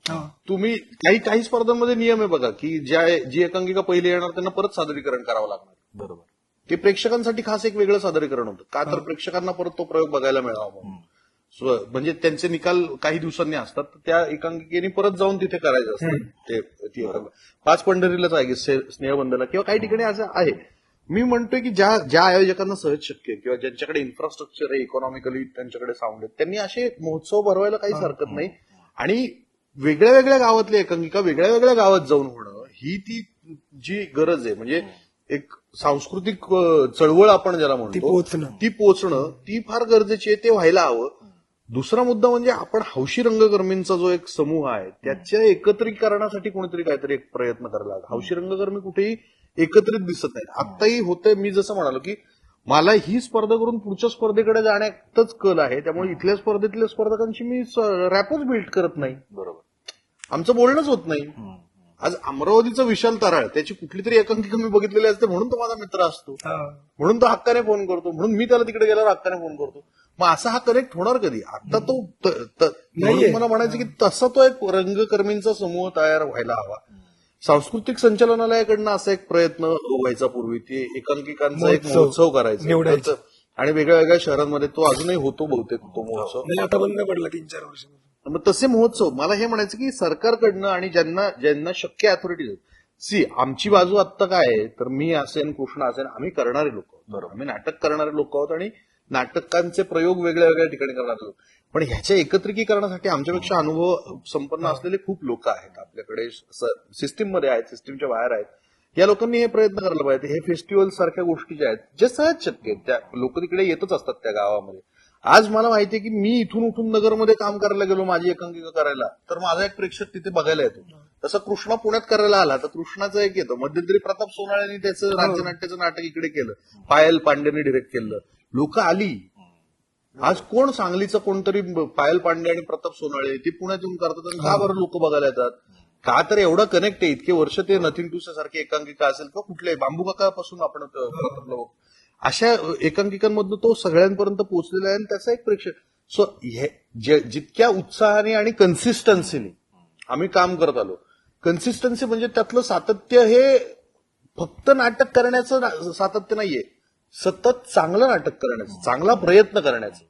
हा. तुम्ही काही स्पर्धांमध्ये नियम आहे बघा की जी एकांकिका पहिले येणार त्यांना परत सादरीकरण करावं लागणार. बरोबर. ते प्रेक्षकांसाठी खास एक वेगळं सादरीकरण होतं. का तर प्रेक्षकांना परत तो प्रयोग बघायला मिळावा म्हणून. म्हणजे त्यांचे निकाल काही दिवसांनी असतात, तर त्या एकांकिकेने परत जाऊन तिथे करायचं असतं. ती एकांकिका 5 पंढरीलाच आहे, स्नेहबंधला किंवा काही ठिकाणी असं आहे. मी म्हणतोय की ज्या आयोजकांना सहज शक्य आहे किंवा ज्यांच्याकडे इन्फ्रास्ट्रक्चर आहे, इकॉनॉमिकली त्यांच्याकडे साऊंड आहे, त्यांनी असे महोत्सव भरवायला काहीच हरकत नाही. आणि वेगळ्या वेगळ्या गावातली एकांकिका वेगळ्या वेगळ्या गावात जाऊन होणं ही ती जी गरज आहे. म्हणजे एक सांस्कृतिक चळवळ आपण ज्याला म्हणतो ती पोचणं ती फार गरजेची आहे. ते व्हायला हवं. दुसरा मुद्दा म्हणजे आपण हौशी रंगकर्मींचा जो एक समूह आहे त्याच्या एकत्रीकरणासाठी कोणीतरी काहीतरी एक प्रयत्न करायला हवा. हौशी रंगकर्मी कुठेही एकत्रित दिसत नाही. आत्ताही होतंय. मी जसं म्हणालो की मला ही स्पर्धा करून पुढच्या स्पर्धेकडे जाण्यातच कल आहे. त्यामुळे इथल्या स्पर्धेतल्या स्पर्धकांशी मी रॅपोच बिल्ड करत नाही. बरोबर. आमचं बोलणंच होत नाही. आज अमरावतीचा विशाल तराळ त्याची कुठली तरी एकांकिका मी बघितलेली असते म्हणून तो माझा मित्र असतो, म्हणून तो हक्काने फोन करतो, म्हणून मी त्याला तिकडे गेल्यावर हक्काने फोन करतो. मग असा हा कनेक्ट होणार कधी? आता तो म्हणून मला म्हणायचं की तसा तो एक रंगकर्मींचा समूह तयार व्हायला हवा. सांस्कृतिक संचालनालयाकडनं असा एक प्रयत्न व्हायचा पूर्वी, ते एकांकिकांचा एक महोत्सव करायचा आणि वेगळ्या वेगळ्या शहरांमध्ये तो अजूनही होतो बहुतेक तो महोत्सव. आता बंद पडला 3-4 वर्ष. मग तसे महोत्सव मला हे म्हणायचं की सरकारकडनं आणि ज्यांना शक्य अथॉरिटीज आमची बाजू आत्ता काय आहे तर मी असेन, कृष्ण असेन, आम्ही करणारे लोक आहोत. आम्ही नाटक करणारे लोक आहोत आणि नाटकांचे प्रयोग वेगळ्या वेगळ्या ठिकाणी करणारे लोक. पण ह्याच्या एकत्रिकीकरणासाठी आमच्यापेक्षा अनुभव संपन्न असलेले खूप लोक आहेत आपल्याकडे, सिस्टीममध्ये आहेत, सिस्टीमच्या बाहेर आहेत. या लोकांनी हे प्रयत्न करायला पाहिजे. हे फेस्टिवल सारख्या गोष्टी ज्या आहेत जे सहज शक्य आहेत, त्या लोक तिकडे येतच असतात त्या गावामध्ये. आज मला माहितीये की मी इथून उठून नगरमध्ये काम करायला गेलो माझी एकांकिका करायला, तर माझा एक प्रेक्षक तिथे बघायला येतो. तसं कृष्णा पुण्यात करायला आला तर कृष्णाचं एक येतं. मध्यंतरी प्रताप सोनाळ्यांनी त्याचं राज्यनाट्याचं नाटक इकडे केलं, पायल पांडेने डिरेक्ट केलं, लोक आली. आज कोण सांगलीचं कोणतरी पायल पांडे आणि प्रताप सोनाळे ते पुण्यात येऊन करतात आणि का बरं लोक बघायला येतात? का तर एवढं कनेक्ट आहे. इतके वर्ष ते नथिंग टू से सारखी एकांकिका असेल किंवा कुठल्याही बांबू काकापासून आपण अशा एकांकिकांमधून तो सगळ्यांपर्यंत पोहोचलेला आहे आणि त्याचा एक प्रेक्षक. सो जितक्या उत्साहाने आणि कन्सिस्टन्सीने आम्ही काम करत आलो, कन्सिस्टन्सी म्हणजे त्यातलं सातत्य हे फक्त नाटक करण्याचं सातत्य नाहीये, सतत चांगलं नाटक करण्याचं, चांगला प्रयत्न करण्याचं.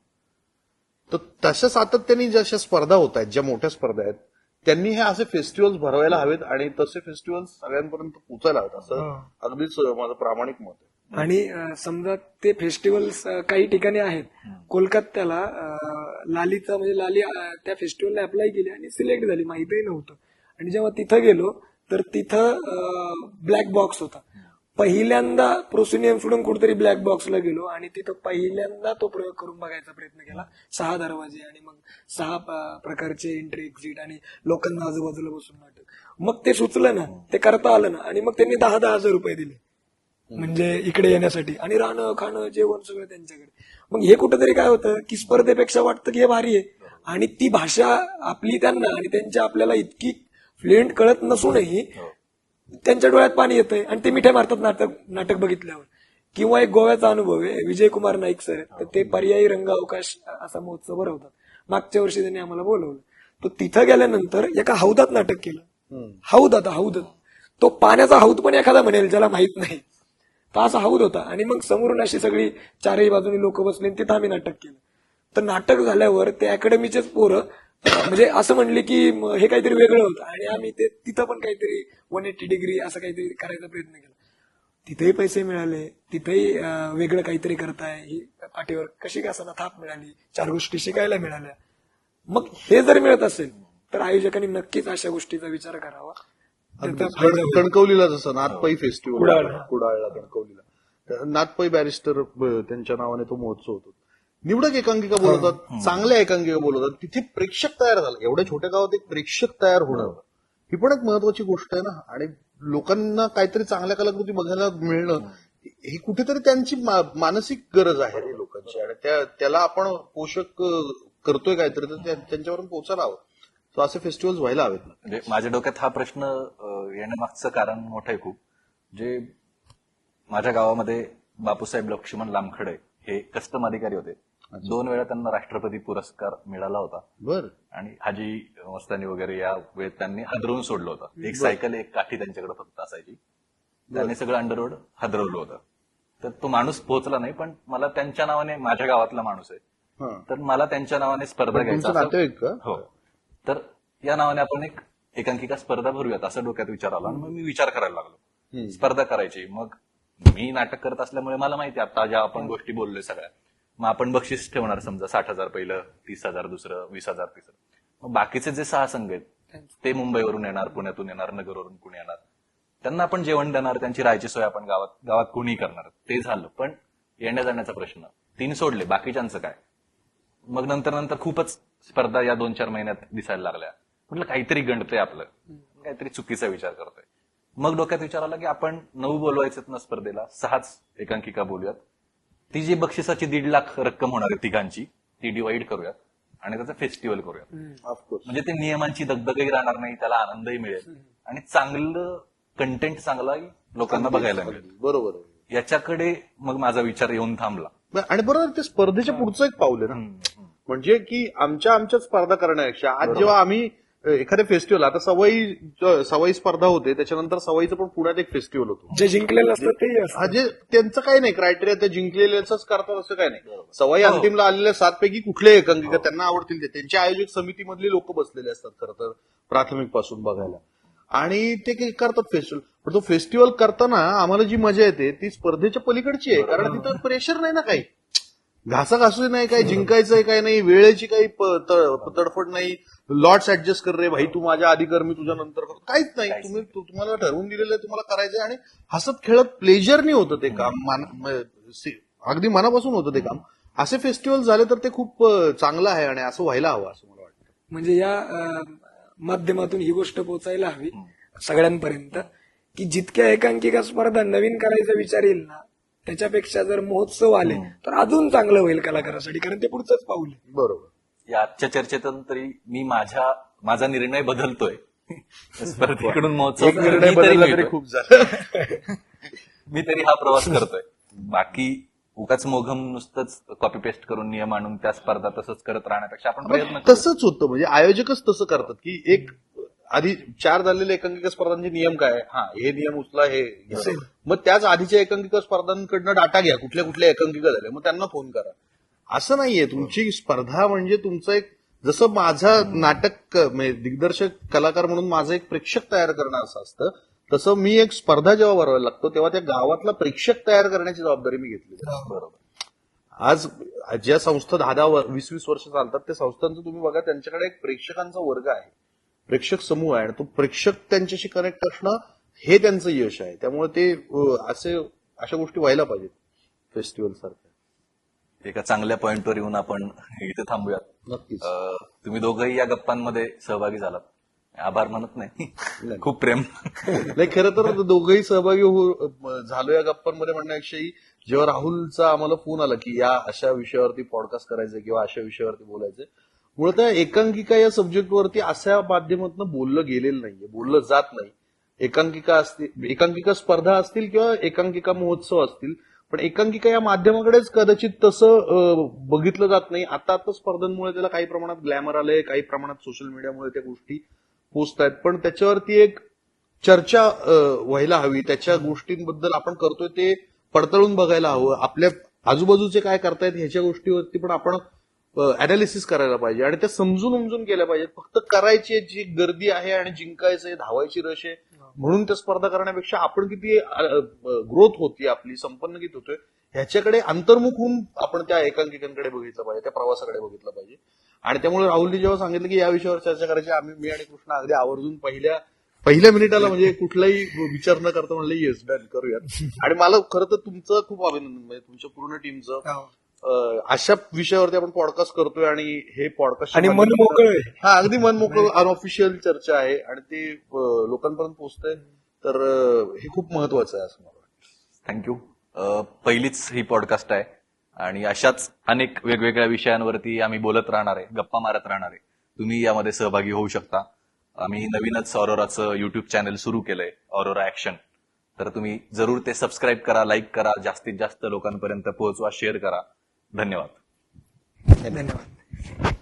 तर तशा सातत्याने जशा स्पर्धा होत आहेत, ज्या मोठ्या स्पर्धा आहेत, त्यांनी हे असे फेस्टिवल्स भरवायला हवेत आणि तसे फेस्टिवल्स सगळ्यांपर्यंत पोहोचायला हवेत असं अगदीच माझं प्रामाणिक मत आहे. आणि समजा ते फेस्टिवल्स काही ठिकाणी आहेत. कोलकात्याला लालीचा म्हणजे लाली त्या फेस्टिवलला अप्लाय केली आणि सिलेक्ट झाली, माहितीही नव्हतं. आणि जेव्हा तिथं गेलो तर तिथं ब्लॅक बॉक्स होता. पहिल्यांदा प्रोसिनियम सोडून कुठेतरी ब्लॅक बॉक्सला गेलो आणि तिथं पहिल्यांदा तो प्रयोग करून बघायचा प्रयत्न केला. 6 दरवाजे आणि मग 6 प्रकारचे एंट्री एक्झिट आणि लोकांना आजूबाजूला बसून नाटक. मग ते सुचलं ना, ते करता आलं ना आणि मग त्यांनी 10,000 रुपये दिले म्हणजे इकडे येण्यासाठी आणि राहणं खाणं जेवण सगळं त्यांच्याकडे. मग हे कुठेतरी काय होतं की स्पर्धेपेक्षा वाटतं की हे भारी आहे आणि ती भाषा आपली त्यांना आणि त्यांच्या आपल्याला इतकी फ्लुएंट कळत नसूनही त्यांच्या डोळ्यात पाणी येतंय आणि ते मिठे मारतात नाटक बघितल्यावर. किंवा एक गोव्याचा अनुभव आहे, विजय कुमार नाईक सर, तर ते पर्यायी रंग अवकाश असा महोत्सव भरवतात. मागच्या वर्षी त्यांनी आम्हाला बोलवलं. तो तिथं गेल्यानंतर एका हौदात नाटक केलं. हौद तो पाण्याचा हौद पण एखादा म्हणेल ज्याला माहित नाही, तर असा हौद होता. आणि मग समोरून अशी सगळी 4ही बाजूनी लोक बसले, तिथं आम्ही नाटक केलं. तर नाटक झाल्यावर ते अकॅडमीचेच पोरं म्हणजे असं म्हणले की हे काहीतरी वेगळं होतं आणि आम्ही ते तिथं पण काहीतरी 180 डिग्री असं काहीतरी करायचा प्रयत्न केला. तिथेही पैसे मिळाले, तिथेही वेगळं काहीतरी करताय, ही पाठीवर कशी का असताना थाप मिळाली, 4 गोष्टी शिकायला मिळाल्या. मग हे जर मिळत असेल तर आयोजकांनी नक्कीच अशा गोष्टीचा विचार करावा. त्याचा फायदा होईल. कणकवलीला जसं नाथपै फेस्टिवल कुडाळला. कुडाळला कणकवलीला नाथपै बॅरिस्टर त्यांच्या नावाने तो महोत्सव होतो. निवडक एकांकिका बोलवतात, चांगल्या एकांकिका बोलवतात, तिथे प्रेक्षक तयार झाला. एवढ्या छोट्या गावात एक प्रेक्षक तयार होणं ही पण एक महत्वाची गोष्ट आहे ना. आणि लोकांना काहीतरी चांगल्या कलाकृती बघायला मिळणं ही कुठेतरी त्यांची मानसिक गरज आहे रे लोकांची. आणि त्याला आपण पोषक करतोय काहीतरी तर त्यांच्यावरून पोहोचायला हवं. सो असे फेस्टिवल्स व्हायला हवेत ना. म्हणजे माझ्या डोक्यात हा प्रश्न येण्यामागचं कारण मोठं आहे खूप. जे माझ्या गावामध्ये बापूसाहेब लक्ष्मण लामखडे हे कस्टम अधिकारी होते. 2 वेळा त्यांना राष्ट्रपती पुरस्कार मिळाला होता. बर. आणि हाजी मस्तानी वगैरे या वेळेत त्यांनी हादरवून सोडलं होतं. एक सायकल एक काठी त्यांच्याकडे फक्त असायची. त्यांनी सगळं अंडररोड हादरवलं होतं. तर तो माणूस पोहोचला नाही, पण मला त्यांच्या नावाने, माझ्या गावातला माणूस आहे, तर मला त्यांच्या नावाने स्पर्धा घ्यायचा तुमचं नातेवाईक का? हो. तर या नावाने आपण एक एकांकिका स्पर्धा भरूयात असं डोक्यात विचार आला. आणि मग मी विचार करायला लागलो स्पर्धा करायची. मग मी नाटक करत असल्यामुळे मला माहिती आता ज्या आपण गोष्टी बोललोय सगळ्या, मग आपण बक्षीस ठेवणार समजा 60,000 पहिलं, 30,000 दुसरं, 20,000 तिसरं. मग बाकीचे जे 6 संघ आहेत ते मुंबईवरून येणार, पुण्यातून येणार, नगरवरून कुणी येणार, त्यांना आपण जेवण देणार, त्यांची राहायची सोय आपण गावात कुणी करणार. ते झालं. पण येण्या जाण्याचा प्रश्न 3 सोडले, बाकीच्यांचं काय? मग नंतर खूपच स्पर्धा या 2-4 महिन्यात दिसायला लागल्या. म्हटलं काहीतरी गणतंय आपलं, काहीतरी चुकीचा विचार करतोय. मग डोक्यात विचार आला की आपण 9 बोलवायचं ना स्पर्धेला, 6च एकांकिका बोलूयात. ती जी बक्षिसाची 1.5 लाख रक्कम होणार आहे तिघांची, ती डिवाइड करूयात आणि त्याचं फेस्टिवल करूयात. ऑफकोर्स. म्हणजे ते नियमांची दगदगही राहणार नाही, त्याला आनंदही मिळेल आणि चांगलं कंटेंट चांगलाही लोकांना बघायला मिळेल. बरोबर आहे. याच्याकडे मग माझा विचार येऊन थांबला. आणि बरोबर ते स्पर्धेच्या पुढचं एक पाऊल आहे ना. म्हणजे की आमच्या स्पर्धा करण्यापेक्षा आज जेव्हा आम्ही एखाद्या फेस्टिवल, आता सवाई स्पर्धा होते, त्याच्यानंतर सवाईचं पण पुण्यात एक फेस्टिवल होतो. जे जिंकलेलं असतं तेही असतं. हा, जे त्यांचं काही नाही क्रायटेरिया, ते जिंकलेल्याच करतात असं काही नाही. सवाई अंतिमला आलेल्या 7 पैकी कुठले एकांकिका त्यांना आवडतील ते त्यांच्या आयोजक समितीमधली लोक बसलेले असतात खरं तर प्राथमिक पासून बघायला. आणि ते करतात फेस्टिवल. पण तो फेस्टिवल करताना आम्हाला जी मजा येते ती स्पर्धेच्या पलीकडची आहे. कारण तिथं प्रेशर नाही ना, काही घासाघासू नाही, काही जिंकायचंय काही नाही, वेळेची काही तडफड नाही, लॉट्स ऍडजस्ट कर रे भाई, तू माझ्या आधी कर, मी तुझ्या नंतर कर, काहीच नाही. तुम्हाला ठरवून दिलेलं आहे, तुम्हाला करायचंय आणि हसत खेळत प्लेजरनी होतं ते काम, अगदी मनापासून होतं ते काम. असे फेस्टिवल झाले तर ते खूप चांगलं आहे आणि असं व्हायला हवं असं मला वाटतं. म्हणजे या माध्यमातून ही गोष्ट पोहोचायला हवी सगळ्यांपर्यंत की जितक्या एकांकिका स्पर्धा नवीन करायचा विचार येईल ना, त्याच्यापेक्षा जर महोत्सव आले तर अजून चांगलं होईल कलाकारासाठी, कारण ते पुढचंच पाऊल आहे. बरोबर. या आजच्या चर्चेतून तरी मी माझा निर्णय बदलतोय. स्पर्धेकडून महोत्सव एक निर्णय मी तरी बदलला तरी मिळतोय. खूप झालं. मी तरी हा प्रवास करतोय. बाकी उगाच मोघम नुसतंच कॉपी पेस्ट करून नियम आणून त्या स्पर्धा तसंच करत राहण्यापेक्षा आपण प्रयत्न करू. तसंच होतं. म्हणजे आयोजकच तसं करतात की एक आधी 4 झालेल्या एकांकिका स्पर्धांचे नियम काय, हे नियम उचला, हे घ्या. मग त्याच आधीच्या एकांकिका स्पर्धांकडनं डाटा घ्या, कुठल्या कुठल्या एकांकिका झाल्या, मग त्यांना फोन करा. असं नाहीये. तुमची स्पर्धा म्हणजे तुमचं एक, जसं माझं नाटक दिग्दर्शक कलाकार म्हणून माझं एक प्रेक्षक तयार करणं असं असतं, तसं मी एक स्पर्धा जेव्हा भरवायला लागतो तेव्हा त्या गावातला प्रेक्षक तयार करण्याची जबाबदारी मी घेतली. बरोबर. आज ज्या संस्था 10-20 वर्ष चालतात त्या संस्थांचं तुम्ही बघा, त्यांच्याकडे एक प्रेक्षकांचा वर्ग आहे, प्रेक्षक समूह आहे, आणि तो प्रेक्षक त्यांच्याशी कनेक्ट असणं हे त्यांचं यश आहे. त्यामुळे ते अशा गोष्टी व्हायला पाहिजेत फेस्टिवल सारख्या. एका चांगल्या पॉइंटवर येऊन आपण इथे थांबूयात. नक्कीच. तुम्ही दोघंही या गप्पांमध्ये सहभागी झालात, आभार म्हणत नाही, खूप प्रेम. नाही, खरं तर दोघंही सहभागी झालो या गप्पांमध्ये म्हणण्याविषयी. जेव्हा राहुलचा आम्हाला फोन आला की या अशा विषयावरती पॉडकास्ट करायचे किंवा अशा विषयावरती बोलायचे, मुळात एकांकिका या सब्जेक्टवरती अशा माध्यमातून बोललं गेलेलं नाहीये, बोललं जात नाही. एकांकिका स्पर्धा असतील किंवा एकांकिका महोत्सव असतील, पण एकांकिका या माध्यमाकडेच कदाचित तसं बघितलं जात नाही. आता स्पर्धांमुळे त्याला काही प्रमाणात ग्लॅमर आलंय, काही प्रमाणात सोशल मीडियामुळे त्या गोष्टी पोचत आहेत, पण त्याच्यावरती एक चर्चा व्हायला हवी. त्याच्या गोष्टींबद्दल आपण करतोय ते पडताळून बघायला हवं. आपल्या आजूबाजूचे काय करतायत ह्याच्या गोष्टीवरती पण आपण अनालिसिस करायला पाहिजे आणि त्या समजून उमजून केल्या पाहिजेत. फक्त करायची जी गर्दी आहे आणि जिंकायचंय, धावायची रश आहे, म्हणून त्या स्पर्धा करण्यापेक्षा आपण किती ग्रोथ होती आपली, संपन्न किती होतोय ह्याच्याकडे अंतर्मुख होऊन आपण त्या एकांकिकांकडे बघितलं पाहिजे, त्या प्रवासाकडे बघितलं पाहिजे. आणि त्यामुळे राहुलने जेव्हा सांगितलं की या विषयावर चर्चा करायची, मी आणि कृष्णा अगदी आवर्जून पहिल्या मिनिटाला म्हणजे कुठलाही विचार न करता म्हणलं येस डन करूयात. आणि मला खरं तर तुमचं खूप अभिनंदन, म्हणजे तुमच्या पूर्ण टीमचं. अशा विषयावरती आपण पॉडकास्ट करतोय आणि हे पॉडकास्ट आणि मन मोकळं आहे. हा अगदी मन मोकळं अनऑफिशियल चर्चा आहे आणि ते लोकांपर्यंत पोहोचतंय, तर हे खूप महत्वाचं आहे असं मला वाटतं. थँक्यू. पहिलीच ही पॉडकास्ट आहे आणि अशाच अनेक वेगवेगळ्या विषयांवरती आम्ही बोलत राहणार आहे, गप्पा मारत राहणार आहे. तुम्ही यामध्ये सहभागी होऊ शकता. आम्ही नवीनच ऑरोराचं युट्यूब चॅनल सुरू केलंय, ऑरोरा ऍक्शन. तर तुम्ही जरूर ते सबस्क्राईब करा, लाईक करा, जास्तीत जास्त लोकांपर्यंत पोहोचवा, शेअर करा. धन्यवाद. धन्यवाद.